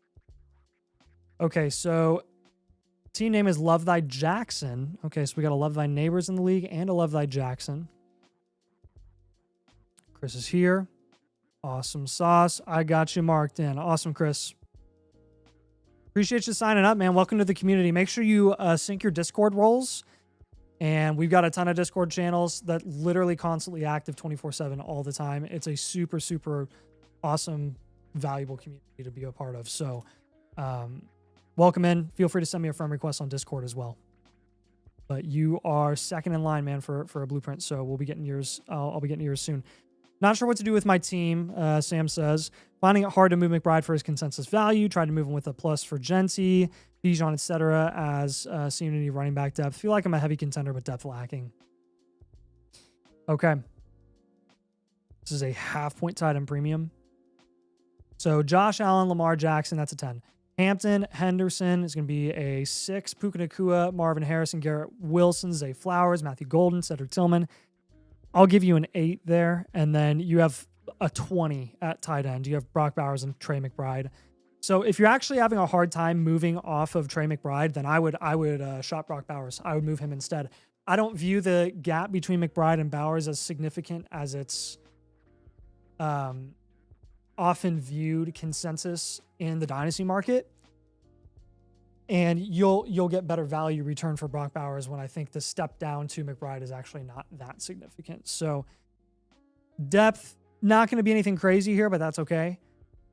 Okay, so team name is Love Thy Jackson. Okay, so we got a Love Thy Neighbors in the league and a Love Thy Jackson. Chris is here. Awesome sauce. I got you marked in. Awesome, Chris. Appreciate you signing up, man. Welcome to the community. Make sure you sync your Discord roles. And we've got a ton of Discord channels that literally constantly active 24/7 all the time. It's a super, super awesome, valuable community to be a part of. So welcome in. Feel free to send me a friend request on Discord as well. But you are second in line, man, for a blueprint. So we'll be getting yours. I'll be getting yours soon. Not sure what to do with my team, Sam says. Finding it hard to move McBride for his consensus value. Tried to move him with a plus for Genty, Bijan, etc. as CUNY running back depth. Feel like I'm a heavy contender, but depth lacking. Okay. This is a half-point tight end premium. So Josh Allen, Lamar Jackson, that's a 10. Hampton, Henderson is going to be a 6. Puka Nacua, Marvin Harrison, Garrett Wilson, Zay Flowers, Matthew Golden, Cedric Tillman. I'll give you an 8 there, and then you have a 20 at tight end. You have Brock Bowers and Trey McBride. So if you're actually having a hard time moving off of Trey McBride, then I would shop Brock Bowers. I would move him instead. I don't view the gap between McBride and Bowers as significant as it's often viewed consensus in the dynasty market. And you'll get better value return for Brock Bowers when I think the step down to McBride is actually not that significant. So depth, not going to be anything crazy here, but that's okay.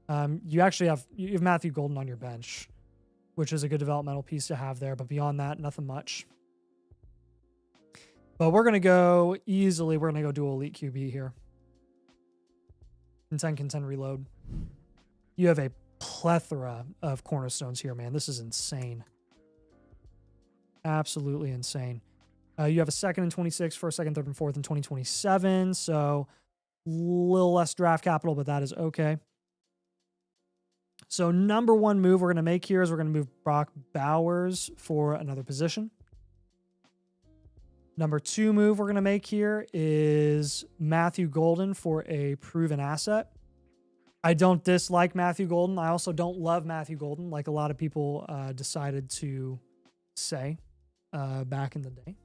You have Matthew Golden on your bench, which is a good developmental piece to have there. But beyond that, nothing much. But we're going to go easily. We're going to go dual elite QB here. Contend, reload. You have a plethora of cornerstones here, man. This is insane. Absolutely insane. You have a 2nd and 26, 1st, 2nd, 3rd, and 4th in 2027. So a little less draft capital, but that is okay. So number one move we're going to make here is we're going to move Brock Bowers for another position. Number 2 move we're going to make here is Matthew Golden for a proven asset. I don't dislike Matthew Golden. I also don't love Matthew Golden, like a lot of people decided to say back in the day.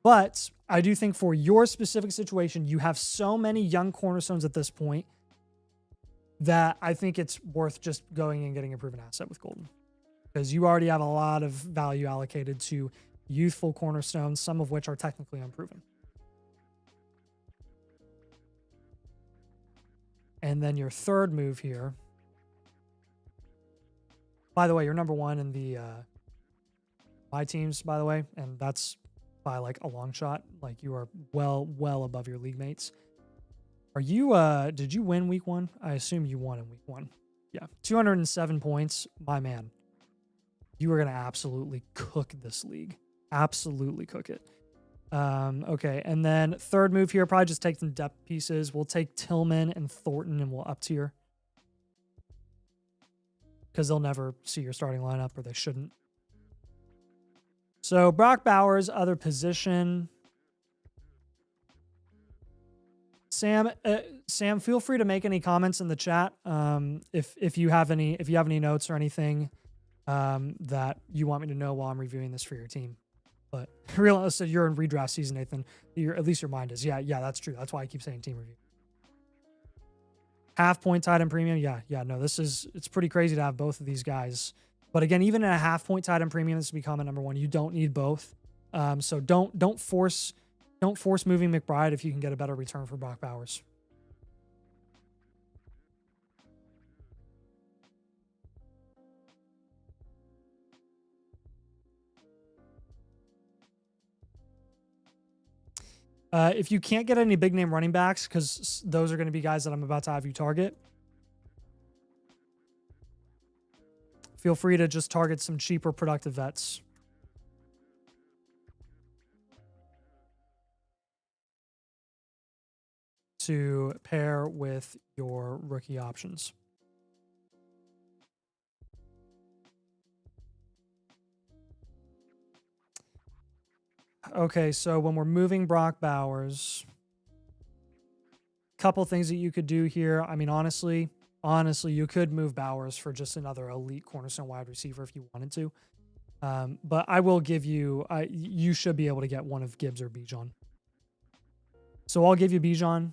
But I do think for your specific situation, you have so many young cornerstones at this point that I think it's worth just going and getting a proven asset with Golden. Because you already have a lot of value allocated to youthful cornerstones, some of which are technically unproven. And then your third move here. By the way, you're number 1 in the my teams, by the way, and that's by like a long shot. Like you are well above your league mates. Are you did you win week 1? I assume you won in week 1. Yeah, 207 points. My man, you are going to absolutely cook this league. Absolutely cook it. Okay, and then third move here, probably just take some depth pieces. We'll take Tillman and Thornton, and we'll up tier. Because they'll never see your starting lineup, or they shouldn't. So Brock Bowers, other position. Sam, feel free to make any comments in the chat. If you have any notes or anything that you want me to know while I'm reviewing this for your team. But realize that you're in redraft season, Nathan. At least your mind is. Yeah, that's true. That's why I keep saying team review. Half point tight end premium. Yeah. No, it's pretty crazy to have both of these guys. But again, even in a half point tight end premium, this will become a number one. You don't need both. So don't force moving McBride if you can get a better return for Brock Bowers. If you can't get any big name running backs, because those are going to be guys that I'm about to have you target, feel free to just target some cheaper productive vets. To pair with your rookie options. Okay, so when we're moving Brock Bowers, couple things that you could do here. I mean, honestly, you could move Bowers for just another elite cornerstone wide receiver if you wanted to. But I will give you, you should be able to get one of Gibbs or Bijan. So I'll give you Bijan.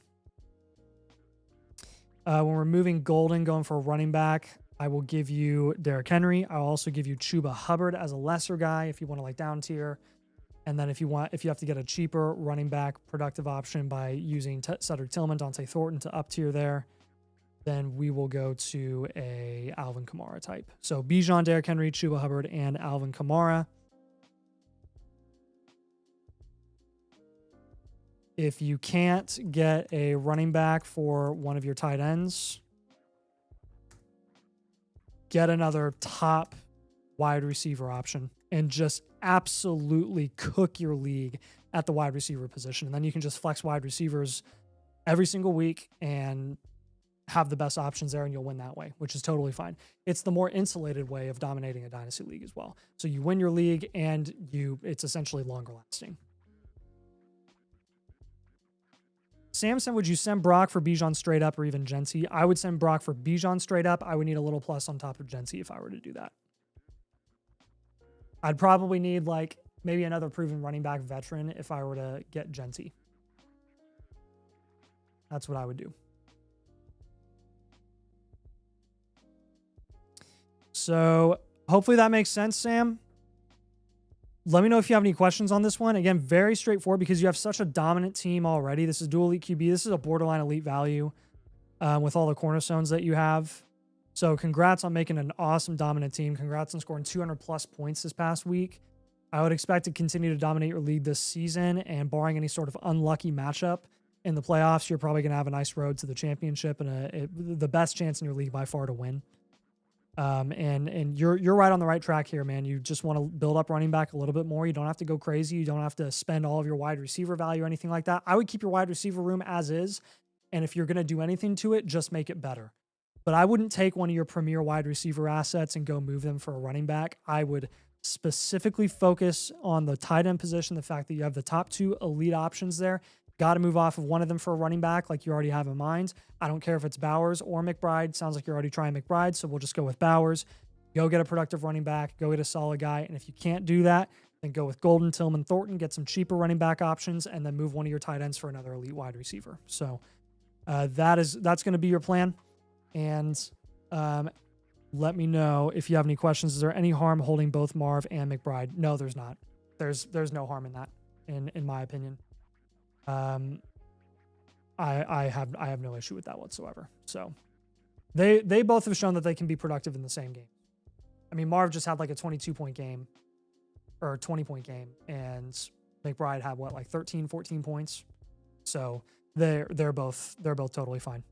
When we're moving Golden, going for a running back, I will give you Derrick Henry. I'll also give you Chuba Hubbard as a lesser guy if you want to like down tier. And then if you have to get a cheaper running back productive option by using Cedric Tillman, Dante Thornton to up tier there, then we will go to a Alvin Kamara type. So Bijan, Derrick Henry, Chuba Hubbard, and Alvin Kamara. If you can't get a running back for one of your tight ends, get another top wide receiver option and just absolutely cook your league at the wide receiver position. And then you can just flex wide receivers every single week and have the best options there, and you'll win that way, which is totally fine. It's the more insulated way of dominating a dynasty league as well. So you win your league and it's essentially longer lasting. Samson, would you send Brock for Bijan straight up or even Genty? I would send Brock for Bijan straight up. I would need a little plus on top of Genty if I were to do that. I'd probably need like maybe another proven running back veteran if I were to get Genty. That's what I would do. So hopefully that makes sense, Sam. Let me know if you have any questions on this one. Again, very straightforward because you have such a dominant team already. This is dual elite QB. This is a borderline elite value with all the cornerstones that you have. So congrats on making an awesome dominant team. Congrats on scoring 200 plus points this past week. I would expect to continue to dominate your league this season, and barring any sort of unlucky matchup in the playoffs, you're probably going to have a nice road to the championship and the best chance in your league by far to win. And you're right on the right track here, man. You just want to build up running back a little bit more. You don't have to go crazy. You don't have to spend all of your wide receiver value or anything like that. I would keep your wide receiver room as is. And if you're going to do anything to it, just make it better. But I wouldn't take one of your premier wide receiver assets and go move them for a running back. I would specifically focus on the tight end position, the fact that you have the top two elite options there. Got to move off of one of them for a running back like you already have in mind. I don't care if it's Bowers or McBride. Sounds like you're already trying McBride, so we'll just go with Bowers. Go get a productive running back. Go get a solid guy. And if you can't do that, then go with Golden, Tillman, Thornton. Get some cheaper running back options, and then move one of your tight ends for another elite wide receiver. So that's going to be your plan. And let me know if you have any questions. Is there any harm holding both Marv and McBride? No, there's not. There's no harm in that, in my opinion. I have no issue with that whatsoever. So they both have shown that they can be productive in the same game. I mean, Marv just had like a 22-point game or a 20-point game, and McBride had what, like 13, 14 points. So they're both totally fine.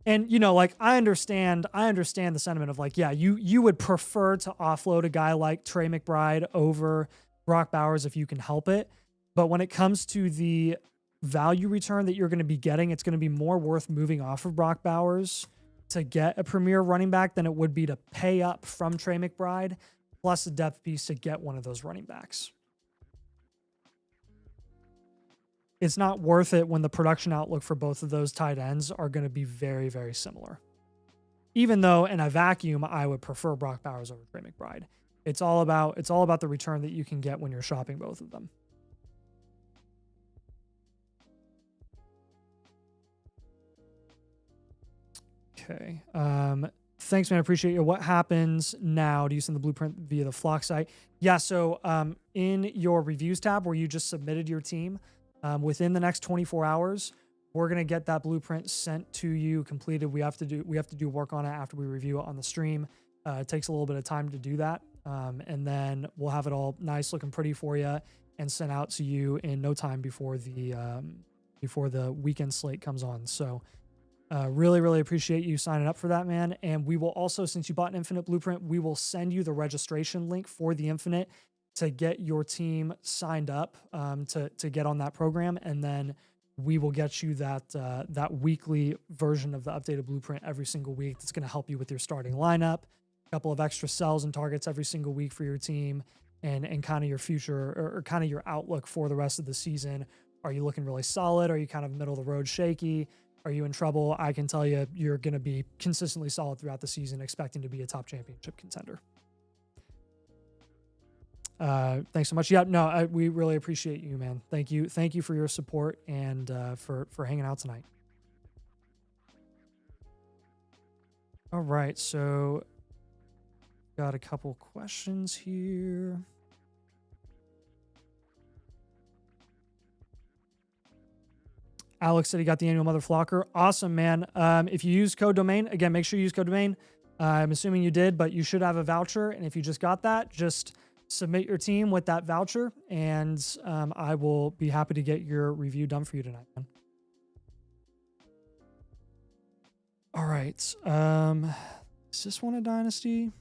And, you know, like I understand the sentiment of like, yeah, you would prefer to offload a guy like Trey McBride over Brock Bowers if you can help it. But when it comes to the value return that you're going to be getting, it's going to be more worth moving off of Brock Bowers to get a premier running back than it would be to pay up from Trey McBride plus a depth piece to get one of those running backs. It's not worth it when the production outlook for both of those tight ends are going to be very, very similar. Even though in a vacuum, I would prefer Brock Bowers over Trey McBride. It's all about the return that you can get when you're shopping both of them. Okay. Thanks, man. I appreciate you. What happens now? Do you send the blueprint via the Flock site? Yeah. So in your reviews tab where you just submitted your team, within the next 24 hours, we're going to get that blueprint sent to you completed. We have to do work on it after we review it on the stream. It takes a little bit of time to do that. And then we'll have it all nice looking pretty for you and sent out to you in no time before the weekend slate comes on. So really, really appreciate you signing up for that, man. And we will also, since you bought an Infinite Blueprint, we will send you the registration link for the Infinite to get your team signed up to get on that program. And then we will get you that weekly version of the updated blueprint every single week. That's going to help you with your starting lineup, a couple of extra sells and targets every single week for your team, and kind of your future or kind of your outlook for the rest of the season. Are you looking really solid? Are you kind of middle of the road shaky? Are you in trouble? I can tell you, you're going to be consistently solid throughout the season, expecting to be a top championship contender. Thanks so much. Yeah, no, we really appreciate you, man. Thank you for your support and for hanging out tonight. All right, so got a couple questions here. Alex said he got the annual Mother Flocker. Awesome, man. If you use code domain, again, make sure you use code domain. I'm assuming you did, but you should have a voucher. And if you just got that, just submit your team with that voucher, and I will be happy to get your review done for you tonight, man. All right. Is this one a Dynasty?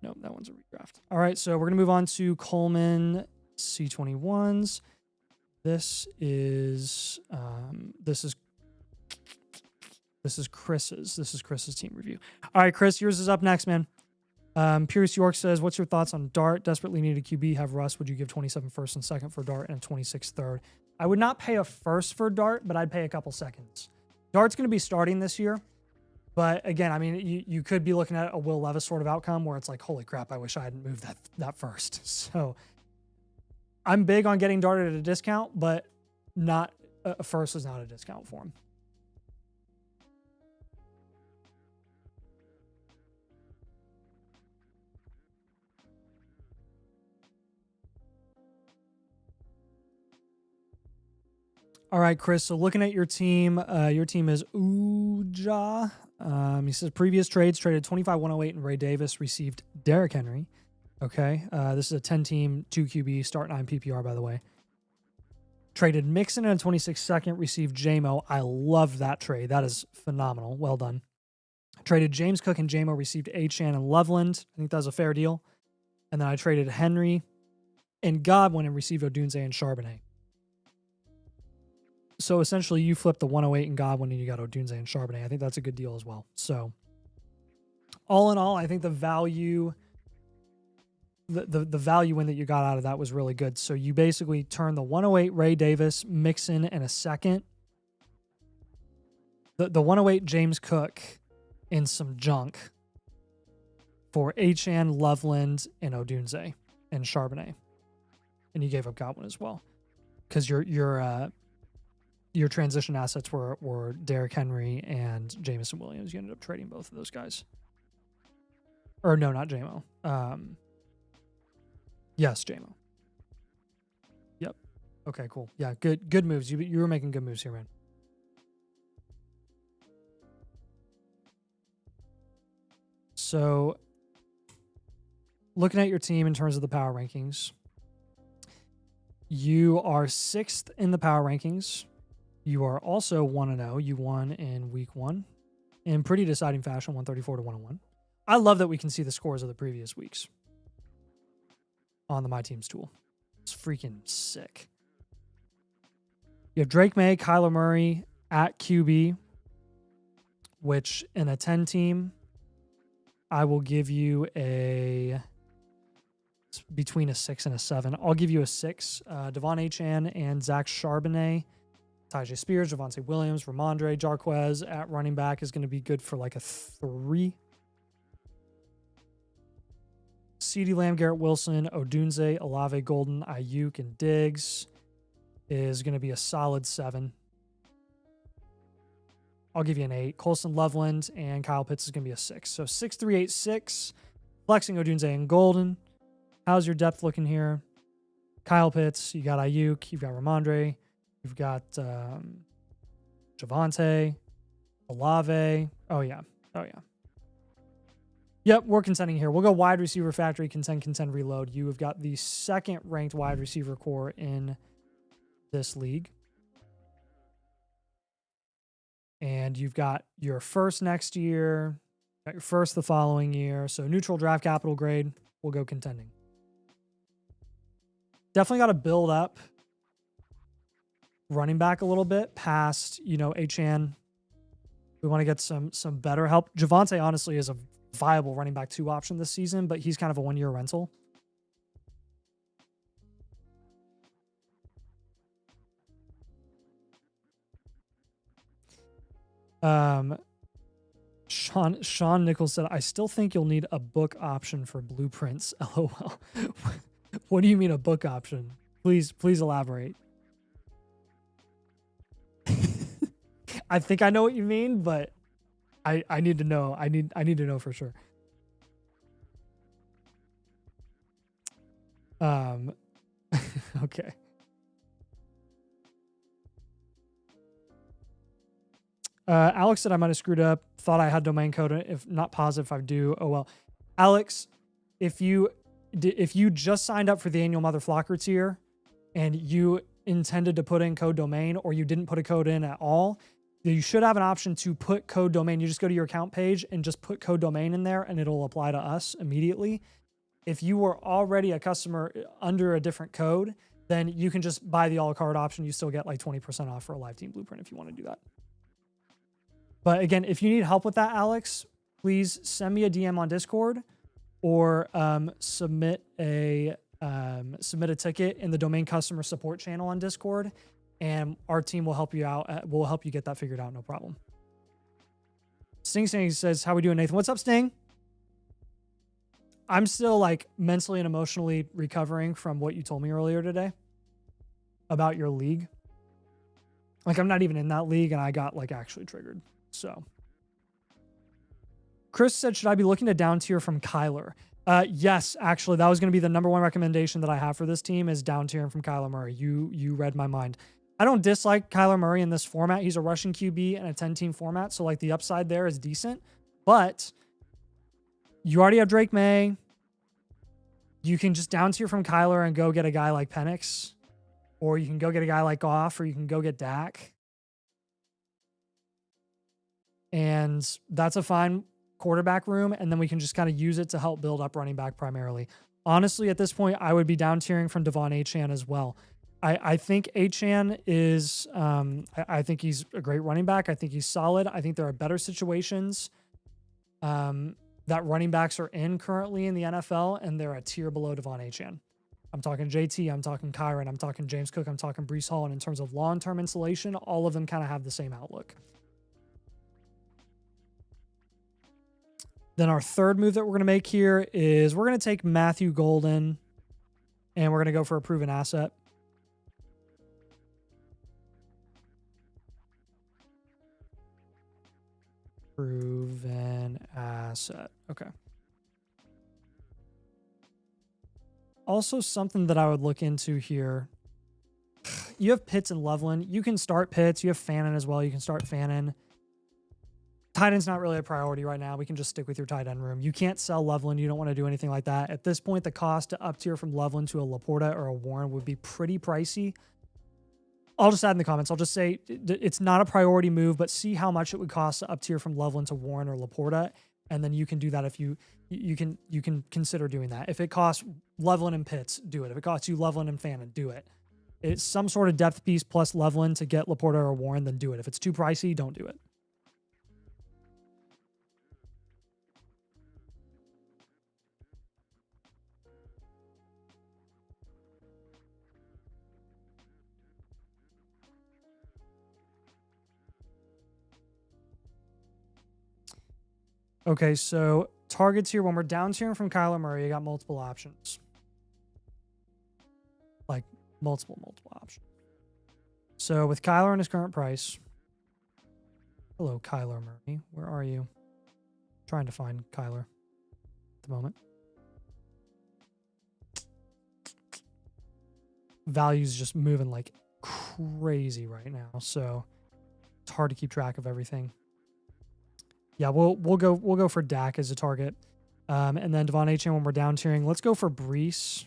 No, that one's a redraft. All right, so we're going to move on to Coleman C21s. This is Chris's team review. All right, Chris, yours is up next, man. Pierce York says, what's your thoughts on Dart? Desperately needed QB, have Russ. Would you give 27 first and second for Dart and a 26 third? I would not pay a first for Dart, but I'd pay a couple seconds. Dart's going to be starting this year. But again, I mean, you could be looking at a Will Levis sort of outcome where it's like, holy crap, I wish I hadn't moved that first. So I'm big on getting Dart at a discount, but not a first is not a discount for him. All right, Chris. So looking at your team is Uja. He says previous trades traded 25-108 and Ray Davis, received Derrick Henry. Okay. This is a 10-team, 2 QB, start 9 PPR, by the way. Traded Mixon and a 26 second, received JMO. I love that trade. That is phenomenal. Well done. Traded James Cook and JMO, received Achane and Loveland. I think that was a fair deal. And then I traded Henry and Godwin and received Odunze and Charbonnet. So essentially you flipped the 108 in Godwin and you got Odunze and Charbonnet. I think that's a good deal as well. So all in all, I think the value the value in that you got out of that was really good. So you basically turned the 108 Ray Davis, Mixon, and a second. The 108 James Cook in some junk for Achane, Loveland, and Odunze and Charbonnet. And you gave up Godwin as well. Because your transition assets were Derrick Henry and Jameson Williams. You ended up trading both of those guys. Or no, not JMO. Yes, JMO. Yep. Okay, cool. Yeah, good moves. You were making good moves here, man. So, looking at your team in terms of the power rankings, you are 6th in the power rankings. You are also 1-0. You won in week 1. in pretty deciding fashion, 134 to 101. I love that we can see the scores of the previous weeks on the My Teams tool. It's freaking sick. You have Drake May, Kyler Murray at QB, which in a 10 team, I will give you between a 6 and a 7. I'll give you a 6. Devon Achane and Zach Charbonnet, Tyjae Spears, Javonte Williams, Ramondre Jarquez at running back is going to be good for like a 3. CeeDee Lamb, Garrett Wilson, Odunze, Olave Golden, Ayuk, and Diggs is going to be a solid 7. I'll give you an 8. Colson Loveland and Kyle Pitts is going to be a 6. So 6, 3, 8, 6. Flexing Odunze and Golden. How's your depth looking here? Kyle Pitts, you got Ayuk, you've got Ramondre, you've got Javonte, Olave. Oh, yeah. Yep, we're contending here. We'll go wide receiver factory, contend, reload. You have got the 2nd ranked wide receiver core in this league. And you've got your first next year, got your first the following year. So neutral draft capital grade, we'll go contending. Definitely got to build up running back a little bit past, Achane. We want to get some better help. Javonte honestly is a viable running back 2 option this season, but he's kind of a 1-year rental. Sean Nichols said, I still think you'll need a book option for blueprints. LOL. What do you mean a book option? Please elaborate. I think I know what you mean, but I need to know. I need to know for sure. Okay. Alex said I might have screwed up. Thought I had domain code. If not positive, if I do, oh well. Alex, if you just signed up for the annual Mother Flocker tier and you intended to put in code domain or you didn't put a code in at all, you should have an option to put code domain. You just go to your account page and just put code domain in there and it'll apply to us immediately. If you were already a customer under a different code, then you can just buy the a la carte option. You still get like 20% off for a live team blueprint if you want to do that. But again, if you need help with that, Alex, please send me a DM on Discord or submit a ticket in the domain customer support channel on Discord, and our team will help you out. We'll help you get that figured out. No problem. Sting says, how we doing, Nathan? What's up, Sting? I'm still like mentally and emotionally recovering from what you told me earlier today about your league. Like, I'm not even in that league and I got like actually triggered. So Chris said, should I be looking to down tier from Kyler? Yes, actually, that was going to be the number 1 recommendation that I have for this team is down tiering from Kyler Murray. You read my mind. I don't dislike Kyler Murray in this format. He's a rushing QB in a 10-team format, so like the upside there is decent. But you already have Drake May. You can just down tier from Kyler and go get a guy like Penix, or you can go get a guy like Goff, or you can go get Dak. And that's a fine quarterback room, and then we can just kind of use it to help build up running back primarily. Honestly, at this point, I would be down tiering from Devon Achane as well. I think Achane is, I think he's a great running back. I think he's solid. I think there are better situations that running backs are in currently in the NFL, and they're a tier below Devon Achane. I'm talking JT, I'm talking Kyron, I'm talking James Cook, I'm talking Breece Hall, and in terms of long-term insulation, all of them kind of have the same outlook. Then our third move that we're going to make here is we're going to take Matthew Golden and we're going to go for a proven asset. Proven asset. Okay. Also, something that I would look into here. You have Pitts and Loveland. You can start Pitts. You have Fannin as well. You can start Fannin. Tight end's not really a priority right now. We can just stick with your tight end room. You can't sell Loveland. You don't want to do anything like that. At this point, the cost to up tier from Loveland to a Laporta or a Warren would be pretty pricey. I'll just add in the comments. I'll just say it's not a priority move, but see how much it would cost to up tier from Loveland to Warren or Laporta, and then you can do that if you can consider doing that. If it costs Loveland and Pitts, do it. If it costs you Loveland and Fannin, do it. It's some sort of depth piece plus Loveland to get Laporta or Warren, then do it. If it's too pricey, don't do it. Okay, so targets here, when we're down tiering from Kyler Murray, you got multiple options. Like multiple options. So with Kyler and his current price, hello, Kyler Murray. Where are you? Trying to find Kyler at the moment. Value's just moving like crazy right now, so it's hard to keep track of everything. Yeah, we'll go for Dak as a target, and then Devon Achane when we're down tiering. Let's go for Brees.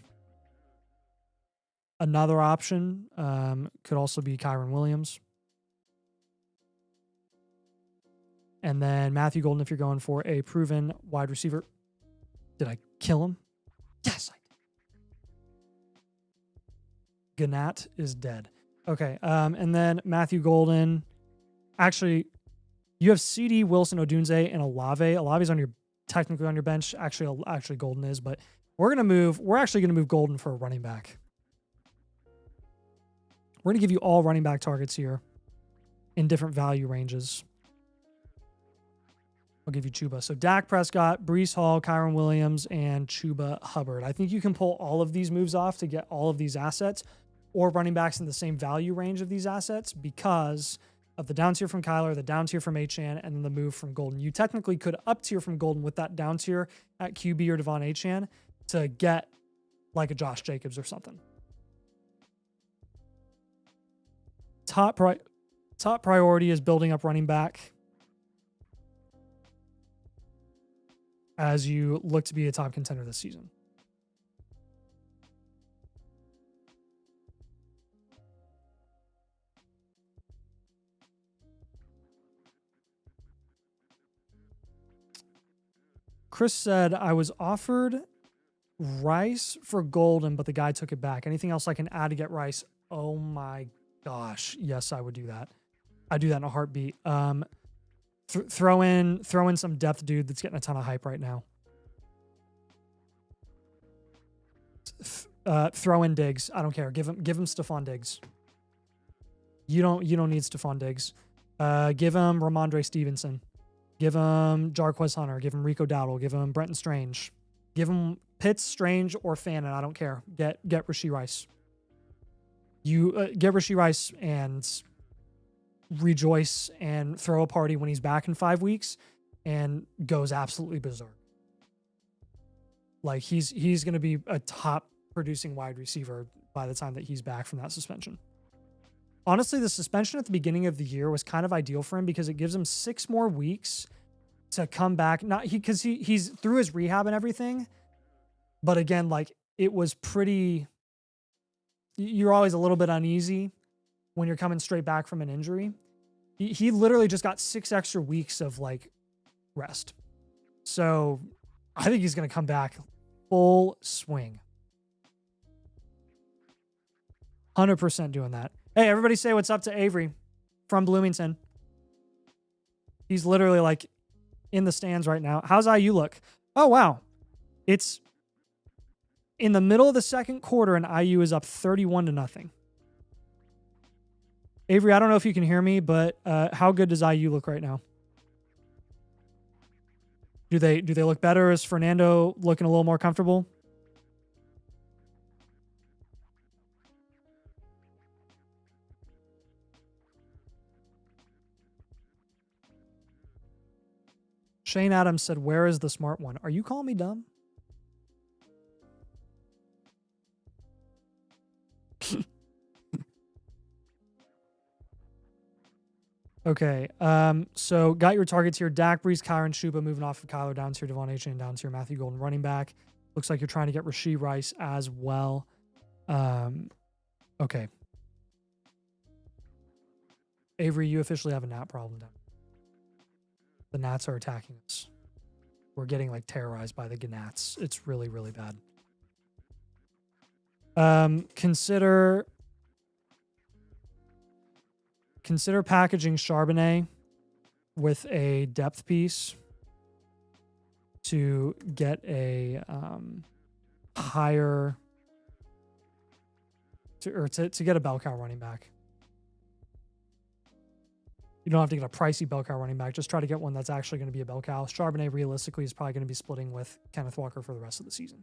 Another option could also be Kyron Williams, and then Matthew Golden if you're going for a proven wide receiver. Did I kill him? Yes, I did. Gannett is dead. Okay, and then Matthew Golden. Actually, you have CD, Wilson, Odunze, and Olave. Olave's technically on your bench. Actually, Golden is, but we're actually gonna move Golden for a running back. We're gonna give you all running back targets here in different value ranges. I'll give you Chuba. So Dak Prescott, Breece Hall, Kyron Williams, and Chuba Hubbard. I think you can pull all of these moves off to get all of these assets or running backs in the same value range of these assets because of the down tier from Kyler, the down tier from Achane, and then the move from Golden. You technically could up tier from Golden with that down tier at QB or Devon Achane to get like a Josh Jacobs or something. Top priority is building up running back as you look to be a top contender this season. Chris said, I was offered Rice for Golden, but the guy took it back. Anything else I can add to get Rice? Oh my gosh. Yes, I would do that. I'd do that in a heartbeat. Throw in some depth dude that's getting a ton of hype right now. Throw in Diggs. I don't care. Give him Stephon Diggs. You don't need Stephon Diggs. Give him Ramondre Stevenson. Give him Jarquez Hunter. Give him Rico Dowdle. Give him Brenton Strange. Give him Pitts, Strange, or Fannin. I don't care. Get Rashee Rice. You get Rashee Rice and rejoice and throw a party when he's back in 5 weeks and goes absolutely berserk. Like he's going to be a top producing wide receiver by the time that he's back from that suspension. Honestly, the suspension at the beginning of the year was kind of ideal for him because it gives him 6 more weeks to come back. Not because he's through his rehab and everything, but again, like it was pretty. You're always a little bit uneasy when you're coming straight back from an injury. He literally just got 6 extra weeks of like rest, so I think he's going to come back full swing. 100% doing that. Hey, everybody say what's up to Avery from Bloomington. He's literally like in the stands right now. How's IU look? Oh, wow. It's in the middle of the second quarter and IU is up 31-0. Avery, I don't know if you can hear me, but how good does IU look right now? Do they look better? Is Fernando looking a little more comfortable? Shane Adams said, where is the smart one? Are you calling me dumb? Okay. So got your targets here. Dak, Brees, Kyron, Chuba moving off of Kyler down to Devon Achane, down to Matthew Golden running back. Looks like you're trying to get Rashee Rice as well. Okay. Avery, you officially have a gnat problem now. The gnats are attacking us. We're getting like terrorized by the gnats. It's really, really bad. Consider packaging Charbonnet with a depth piece to get a higher to get a bell cow running back. You don't have to get a pricey bell cow running back. Just try to get one that's actually going to be a bell cow. Charbonnet realistically is probably going to be splitting with Kenneth Walker for the rest of the season.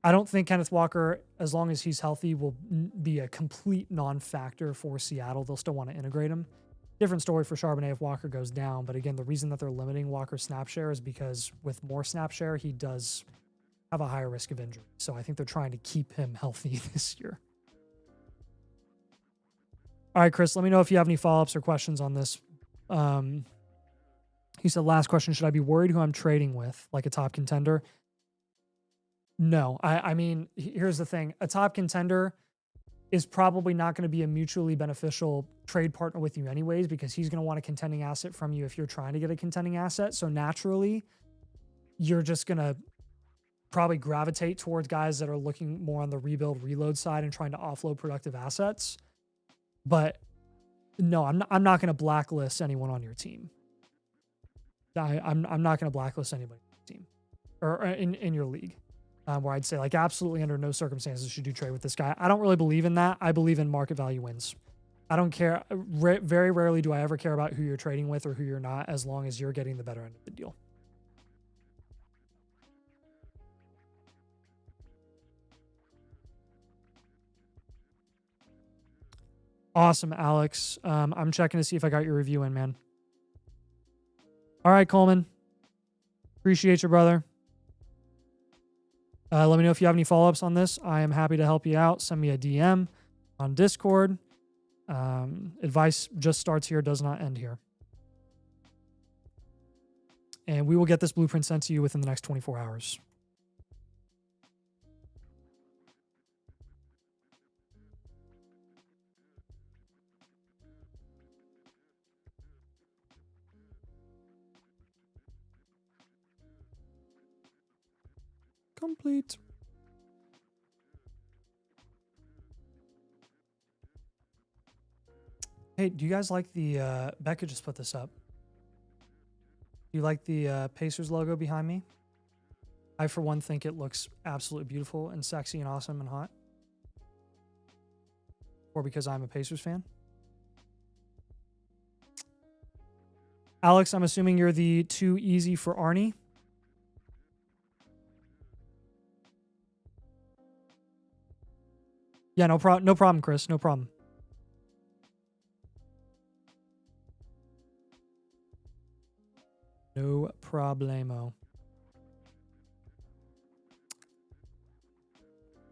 I don't think Kenneth Walker, as long as he's healthy, will be a complete non-factor for Seattle. They'll still want to integrate him. Different story for Charbonnet if Walker goes down. But again, the reason that they're limiting Walker's snap share is because with more snap share, he does have a higher risk of injury. So I think they're trying to keep him healthy this year. All right, Chris, let me know if you have any follow-ups or questions on this. He said, last question, should I be worried who I'm trading with, like a top contender? No. I mean, here's the thing. A top contender is probably not going to be a mutually beneficial trade partner with you anyways, because he's going to want a contending asset from you if you're trying to get a contending asset. So naturally, you're just going to probably gravitate towards guys that are looking more on the rebuild reload side and trying to offload productive assets. But no, I'm not going to blacklist anyone on your team. I'm not going to blacklist anybody on your team or in your league, where I'd say like absolutely under no circumstances should you trade with this guy. I don't really believe in that. I believe in market value wins. I don't care. Very rarely do I ever care about who you're trading with or who you're not, as long as you're getting the better end of the deal. Awesome, Alex. I'm checking to see if I got your review in, man. All right, Coleman. Appreciate you, brother. Let me know if you have any follow-ups on this. I am happy to help you out. Send me a DM on Discord. Advice just starts here, does not end here. And we will get this blueprint sent to you within the next 24 hours. Complete. Hey, do you guys like the Becca just put this up? Do you like the Pacers logo behind me? I for one think it looks absolutely beautiful and sexy and awesome and hot. Or because I'm a Pacers fan. Alex, I'm assuming you're the too easy for Arnie. Yeah, no problem, Chris. No problem. No problemo.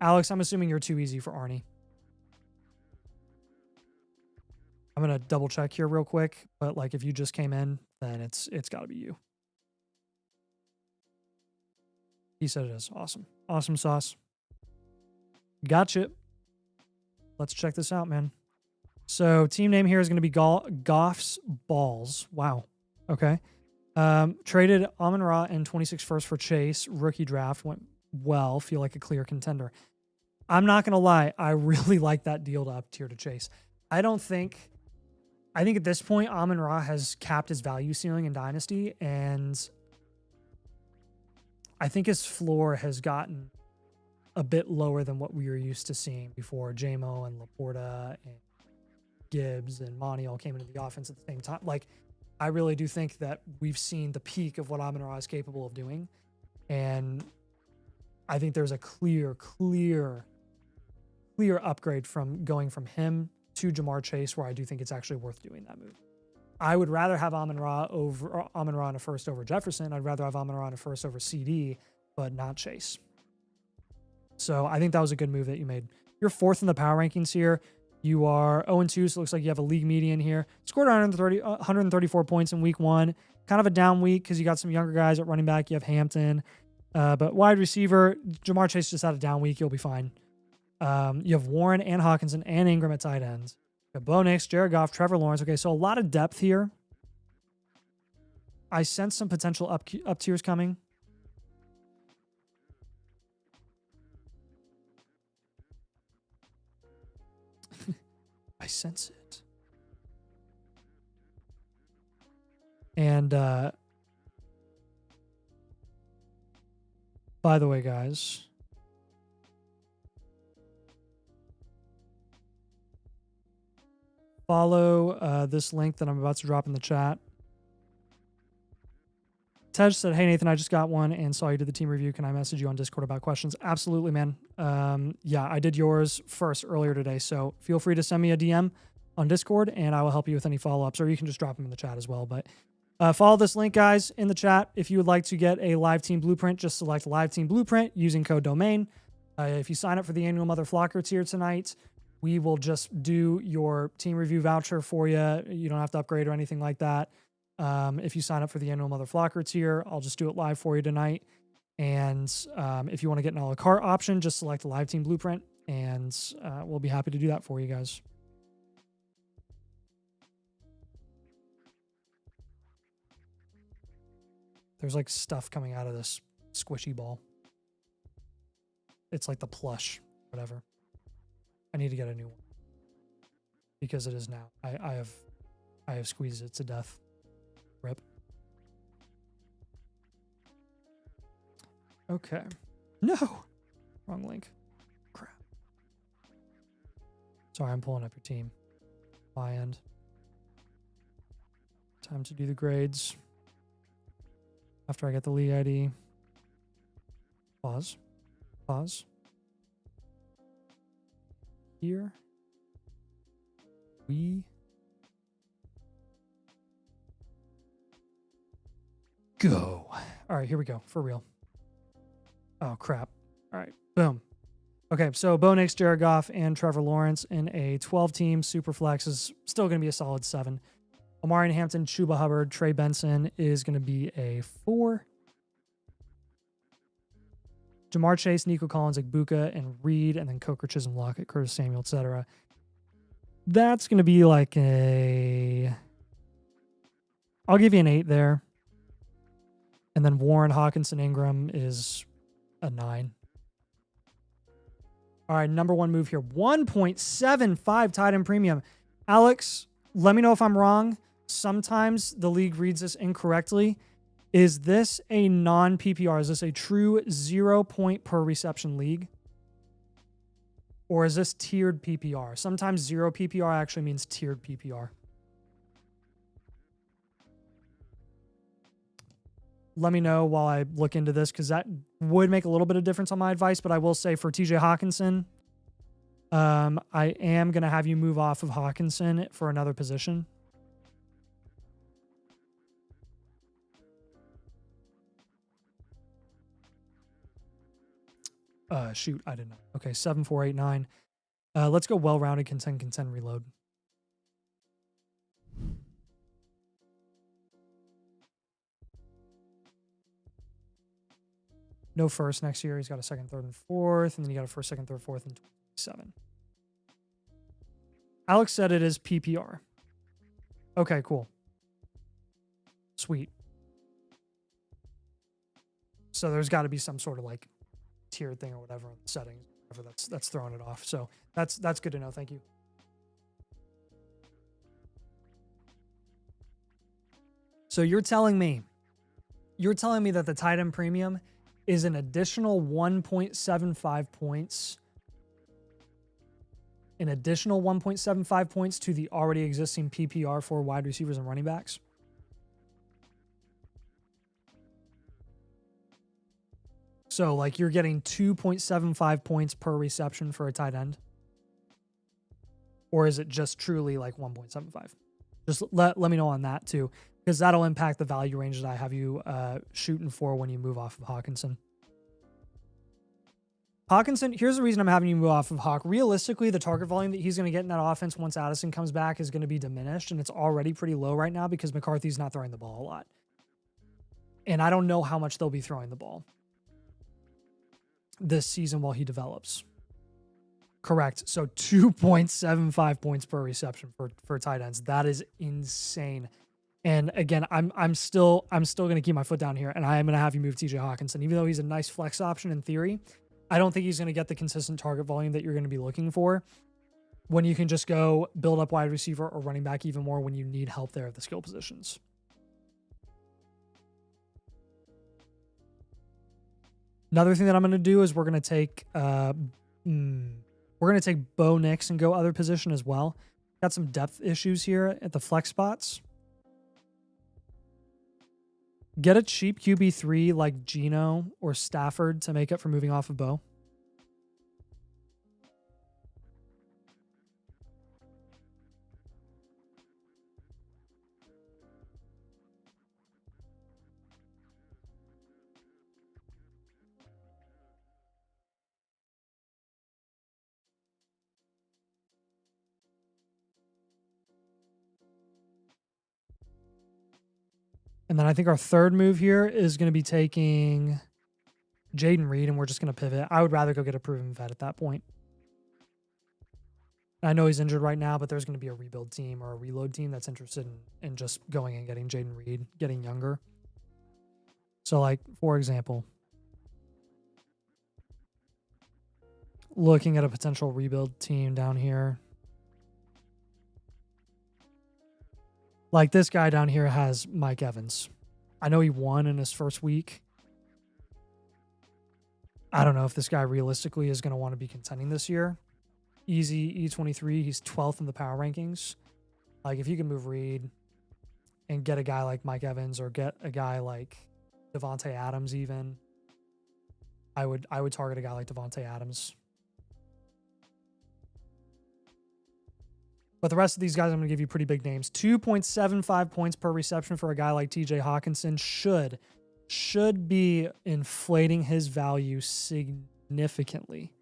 Alex, I'm assuming you're too easy for Arnie. I'm going to double check here real quick, but like if you just came in, then it's got to be you. He said it is. Awesome. Awesome sauce. Gotcha. Let's check this out, man. So team name here is going to be Goff's Balls. Wow. Okay. Traded Amon-Ra and 26 first for Chase. Rookie draft went well. Feel like a clear contender. I'm not going to lie. I really like that deal to up tier to Chase. I think at this point, Amon-Ra has capped his value ceiling in Dynasty, and I think his floor has gotten a bit lower than what we were used to seeing before. JMO and Laporta and Gibbs and Monty all came into the offense at the same time. Like, I really do think that we've seen the peak of what Amon-Ra is capable of doing. And I think there's a clear upgrade from going from him to Jamar Chase, where I do think it's actually worth doing that move. I would rather have Amon-Ra in a first over Jefferson. I'd rather have Amon-Ra in a first over CD, but not Chase. So I think that was a good move that you made. You're fourth in the power rankings here. You are 0-2, so it looks like you have a league median here. Scored 134 points in week 1. Kind of a down week because you got some younger guys at running back. You have Hampton. But wide receiver, Jamar Chase just had a down week. You'll be fine. You have Warren and Hawkinson and Ingram at tight ends. You have Bo Nix, Jared Goff, Trevor Lawrence. Okay, so a lot of depth here. I sense some potential up tiers coming. I sense it. And by the way, guys, follow this link that I'm about to drop in the chat. Tej said, hey, Nathan, I just got one and saw you did the team review. Can I message you on Discord about questions? Absolutely, man. Yeah, I did yours first earlier today. So feel free to send me a DM on Discord and I will help you with any follow-ups, or you can just drop them in the chat as well. But follow this link, guys, in the chat. If you would like to get a live team blueprint, just select live team blueprint using code domain. If you sign up for the annual Mother Flocker tier tonight, we will just do your team review voucher for you. You don't have to upgrade or anything like that. If you sign up for the annual Mother Flocker tier, I'll just do it live for you tonight. And if you want to get an a la carte option, just select the live team blueprint and we'll be happy to do that for you guys. There's like stuff coming out of this squishy ball. It's like the plush, whatever. I need to get a new one because it is now. I have squeezed it to death. Rip. Okay. No. Wrong link. Crap. Sorry, I'm pulling up your team. My end. Time to do the grades. After I get the league ID. Pause. Pause. Here. We go. All right, here we go. For real. Oh, crap. All right. Boom. Okay, so Bo Nix, Jared Goff, and Trevor Lawrence in a 12-team super flex is still going to be a solid 7. Omarion Hampton, Chuba Hubbard, Trey Benson is going to be a 4. Jamar Chase, Nico Collins, Igbuka, and Reed, and then Coker, Chisholm, Lockett, Curtis Samuel, etc. That's going to be like a... I'll give you an 8 there. And then Warren, Hawkinson, Ingram is a 9. All right, number one move here. 1.75 tight end premium. Alex, let me know if I'm wrong. Sometimes the league reads this incorrectly. Is this a non-PPR? Is this a true 0 point per reception league? Or is this tiered PPR? Sometimes 0 PPR actually means tiered PPR. Let me know while I look into this because that would make a little bit of difference on my advice. But I will say for TJ Hawkinson, I am going to have you move off of Hawkinson for another position. Shoot, I didn't know. Okay, 7, 4, 8, 9. Let's go well-rounded, contend, reload. No first next year. He's got a second, third, and fourth, and then you got a first, second, third, fourth, and 27. Alex said it is PPR. Okay, cool. Sweet. So there's got to be some sort of like tiered thing or whatever in the settings, whatever that's throwing it off. So that's good to know. Thank you. So you're telling me that the tight end premium is an additional 1.75 points. An additional 1.75 points to the already existing PPR for wide receivers and running backs. So like you're getting 2.75 points per reception for a tight end. Or is it just truly like 1.75? Just let me know on that too, because that'll impact the value range that I have you shooting for when you move off of Hawkinson. Hawkinson, here's the reason I'm having you move off of Hawk. Realistically, the target volume that he's going to get in that offense once Addison comes back is going to be diminished, and it's already pretty low right now because McCarthy's not throwing the ball a lot. And I don't know how much they'll be throwing the ball this season while he develops. Correct. So 2.75 points per reception for tight ends. That is insane. And again, I'm still going to keep my foot down here, and I am going to have you move TJ Hawkinson. Even though he's a nice flex option in theory, I don't think he's going to get the consistent target volume that you're going to be looking for when you can just go build up wide receiver or running back even more when you need help there at the skill positions. Another thing that I'm going to do is we're going to take Bo Nix and go other position as well. Got some depth issues here at the flex spots. Get a cheap QB3 like Geno or Stafford to make up for moving off of Bo. And then I think our third move here is going to be taking Jaden Reed, and we're just going to pivot. I would rather go get a proven vet at that point. I know he's injured right now, but there's going to be a rebuild team or a reload team that's interested in just going and getting Jaden Reed, getting younger. So, like, for example, looking at a potential rebuild team down here. Like, this guy down here has Mike Evans. I know he won in his first week. I don't know if this guy realistically is going to want to be contending this year. Easy E23. He's 12th in the power rankings. Like, if you can move Reed and get a guy like Mike Evans or get a guy like Devontae Adams even, I would target a guy like Devontae Adams. But the rest of these guys, I'm going to give you pretty big names. 2.75 points per reception for a guy like TJ Hawkinson should be inflating his value significantly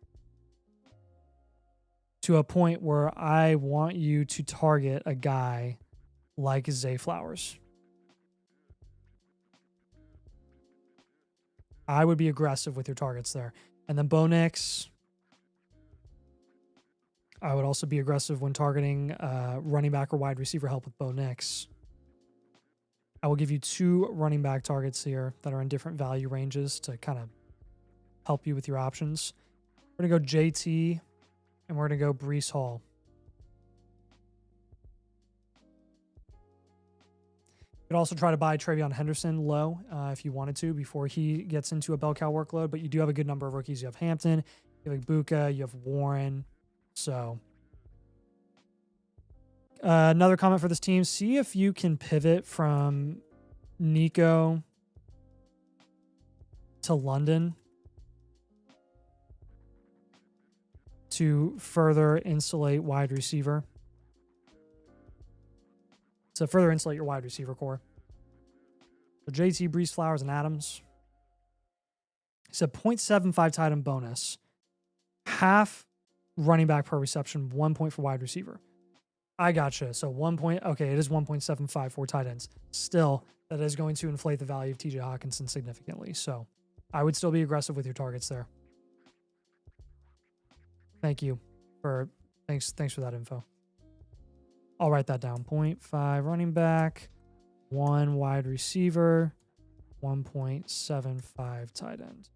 to a point where I want you to target a guy like Zay Flowers. I would be aggressive with your targets there. And then Bo Nix, I would also be aggressive when targeting running back or wide receiver help with Bo Nix. I will give you 2 running back targets here that are in different value ranges to kind of help you with your options. We're going to go JT, and we're going to go Breece Hall. You could also try to buy Travion Henderson low if you wanted to before he gets into a bell cow workload, but you do have a good number of rookies. You have Hampton, you have Ibuka, you have Warren. So another comment for this team, see if you can pivot from Nico to London to further insulate wide receiver. To further insulate your wide receiver core. So JT, Breece, Flowers, and Adams. It's a 0.75 tight end bonus. Half running back per reception, 1 point for wide receiver. I gotcha. So 1 point. Okay, it is 1.75 for tight ends. Still, that is going to inflate the value of TJ Hawkinson significantly. So I would still be aggressive with your targets there. Thank you for thanks for that info. I'll write that down. 0.5 running back, 1 wide receiver, 1.75 tight end.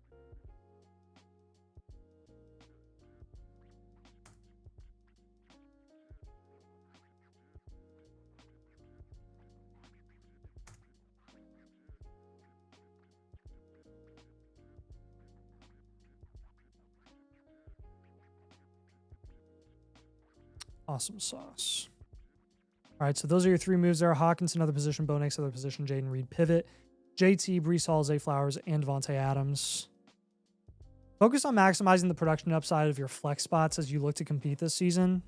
Awesome sauce. All right, so those are your 3 moves there. Hawkins, another position. Bo Nix, other position. Jaden Reed, pivot. JT, Breece Hall, Zay Flowers, and Devontae Adams. Focus on maximizing the production upside of your flex spots as you look to compete this season.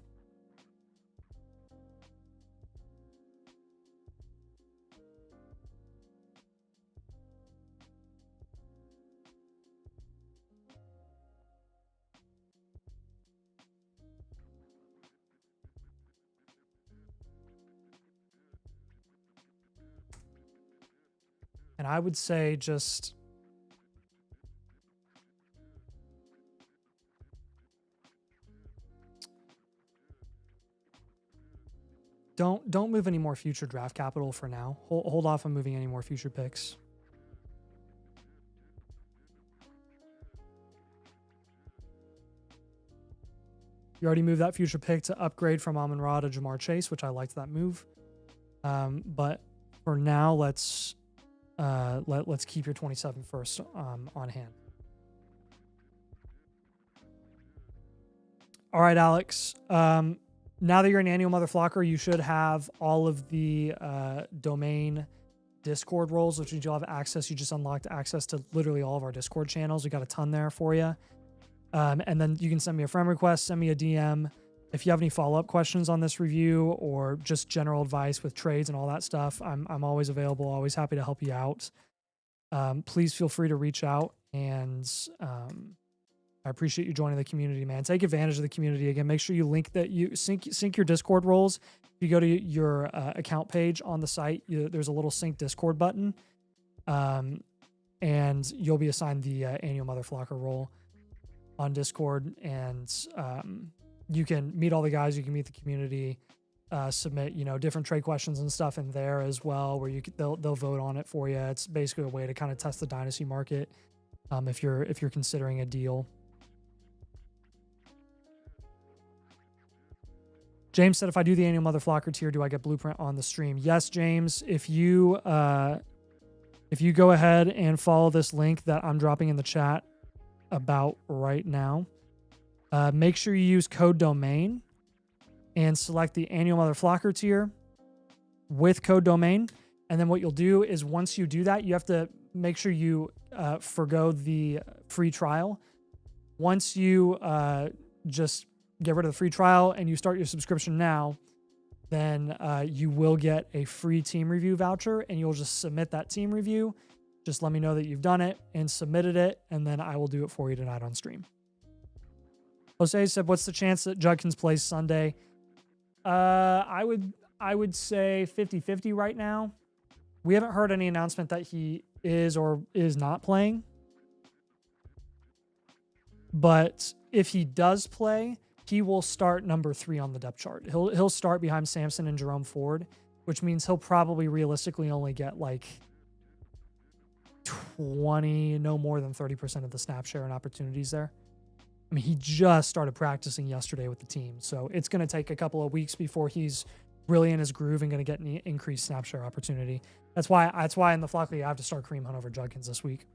And I would say just Don't move any more future draft capital for now. Hold off on moving any more future picks. You already moved that future pick to upgrade from Amon-Ra to Jamar Chase, which I liked that move. But for now, let's keep your 27 first on hand. All right, Alex. Now that you're an annual Mother Flocker, you should have all of the domain Discord roles, which means you'll have access. You just unlocked access to literally all of our Discord channels. We got a ton there for you. And then you can send me a friend request, send me a DM. If you have any follow-up questions on this review or just general advice with trades and all that stuff, I'm always available, always happy to help you out. Please feel free to reach out, and I appreciate you joining the community, man. Take advantage of the community. Again, make sure you link that you sync your Discord roles. If you go to your account page on the site, there's a little sync Discord button, and you'll be assigned the annual Mother Flocker role on Discord, and you can meet all the guys. You can meet the community, submit different trade questions and stuff in there as well, where they'll vote on it for you. It's basically a way to kind of test the Dynasty market if you're considering a deal. James said, if I do the annual Mother Flocker tier, do I get Blueprint on the stream? Yes, James. If you go ahead and follow this link that I'm dropping in the chat about right now, make sure you use code domain and select the annual Mother Flocker tier with code domain. And then what you'll do is once you do that, you have to make sure you forgo the free trial. Once you just get rid of the free trial and you start your subscription now, then you will get a free team review voucher, and you'll just submit that team review. Just let me know that you've done it and submitted it, and then I will do it for you tonight on stream. Jose said, what's the chance that Judkins plays Sunday? I would say 50-50 right now. We haven't heard any announcement that he is or is not playing. But if he does play, he will start number 3 on the depth chart. He'll start behind Samson and Jerome Ford, which means he'll probably realistically only get like 20, no more than 30% of the snap share and opportunities there. I mean, he just started practicing yesterday with the team, so it's going to take a couple of weeks before he's really in his groove and going to get an increased snap share opportunity. That's why in the Flock League, I have to start Kareem Hunt over Judkins this week.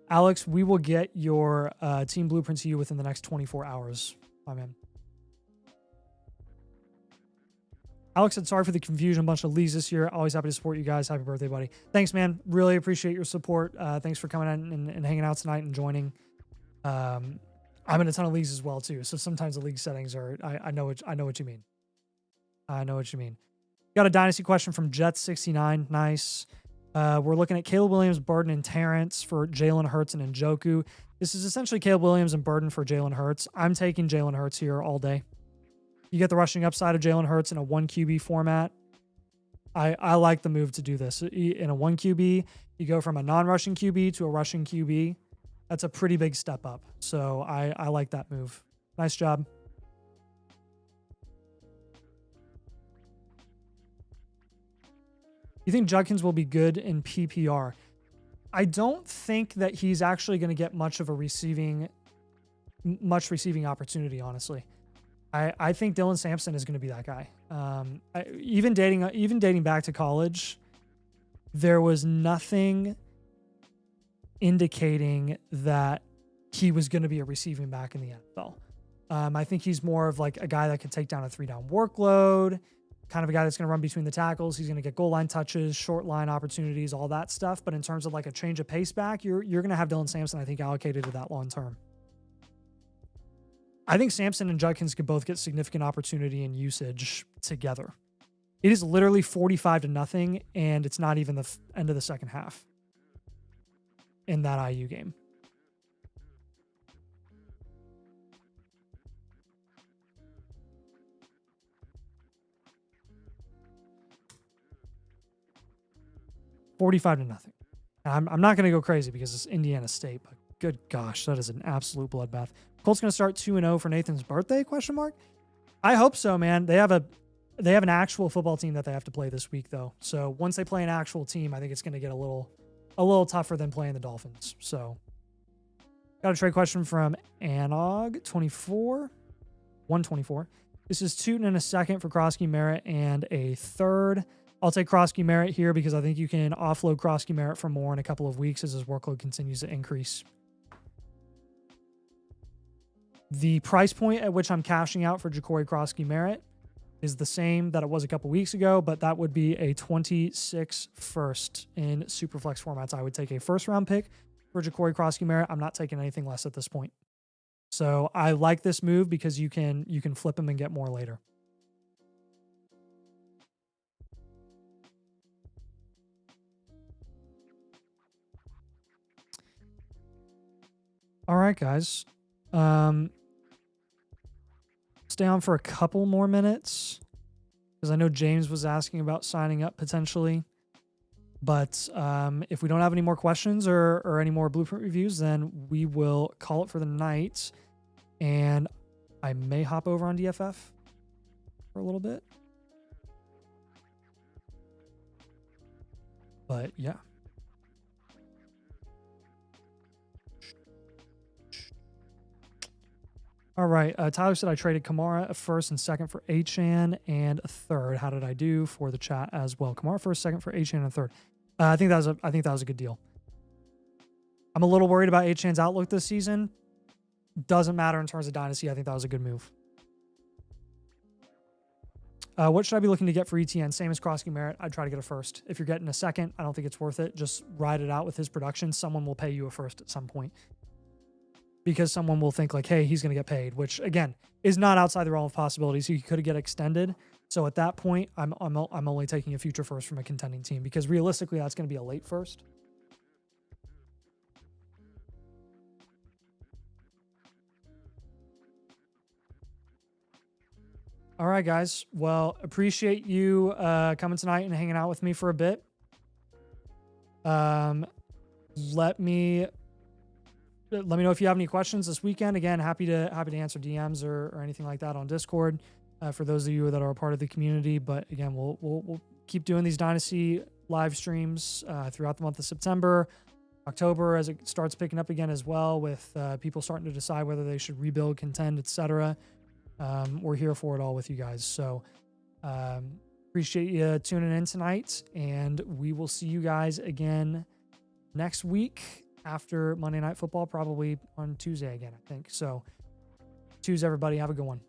Alex, we will get your team blueprint to you within the next 24 hours, my man. Alex said, sorry for the confusion. A bunch of leagues this year. Always happy to support you guys. Happy birthday, buddy. Thanks, man. Really appreciate your support. Thanks for coming in and hanging out tonight and joining. I'm in a ton of leagues as well, too. So sometimes the league settings are, I know what you mean. I know what you mean. Got a Dynasty question from Jet69. Nice. We're looking at Caleb Williams, Burden, and Terrence for Jalen Hurts and Njoku. This is essentially Caleb Williams and Burden for Jalen Hurts. I'm taking Jalen Hurts here all day. You get the rushing upside of Jalen Hurts in a 1 QB format. I like the move to do this. In a 1 QB, you go from a non-rushing QB to a rushing QB. That's a pretty big step up. So I like that move. Nice job. You think Judkins will be good in PPR? I don't think that he's actually going to get much receiving opportunity, honestly. I think Dylan Sampson is going to be that guy. Even dating back to college, there was nothing indicating that he was going to be a receiving back in the NFL. I think he's more of like a guy that could take down a 3-down workload, kind of a guy that's going to run between the tackles. He's going to get goal line touches, short line opportunities, all that stuff. But in terms of like a change of pace back, you're going to have Dylan Sampson, I think, allocated to that long term. I think Sampson and Judkins could both get significant opportunity and usage together. It is literally 45-0, and it's not even the end of the second half in that IU game. $45-0. I'm not going to go crazy because it's Indiana State, but Good gosh, that is an absolute bloodbath. Colts going to start 2-0 for Nathan's birthday? ? I hope so, man. They have an actual football team that they have to play this week, though. So once they play an actual team, I think it's going to get a little tougher than playing the Dolphins. So got a trade question from Anog24, 124. This is Tootin and a second for Krosky Merritt and a third. I'll take Krosky Merritt here because I think you can offload Krosky Merritt for more in a couple of weeks as his workload continues to increase. The price point at which I'm cashing out for Ja'Cory Krosky Merritt is the same that it was a couple weeks ago, but that would be a 26 first in Superflex formats. I would take a first round pick for Ja'Cory Krosky Merritt. I'm not taking anything less at this point. So I like this move because you can flip him and get more later. All right, guys. Stay on for a couple more minutes because I know James was asking about signing up potentially. But if we don't have any more questions or any more blueprint reviews, then we will call it for the night. And I may hop over on DFF for a little bit. But yeah. All right. Tyler said I traded Kamara a first and second for Achane and a third. How did I do for the chat as well? Kamara first, second for Achane and a third. I think that was a good deal. I'm a little worried about Achane's outlook this season. Doesn't matter in terms of Dynasty. I think that was a good move. What should I be looking to get for ETN? Same as Krosky Merritt. I'd try to get a first. If you're getting a second, I don't think it's worth it. Just ride it out with his production. Someone will pay you a first at some point. Because someone will think like, hey, he's going to get paid, which again is not outside the realm of possibilities. He could get extended. So at that point, I'm only taking a future first from a contending team because realistically, that's going to be a late first. All right, guys. Well, appreciate you coming tonight and hanging out with me for a bit. Let me know if you have any questions this weekend. Again, happy to answer DMs or anything like that on Discord for those of you that are a part of the community. But again, we'll keep doing these Dynasty live streams throughout the month of September, October, as it starts picking up again as well, with people starting to decide whether they should rebuild, contend, etc. We're here for it all with you guys. So appreciate you tuning in tonight, and we will see you guys again next week. After Monday Night Football, probably on Tuesday again, I think. So, Tuesday, everybody. Have a good one.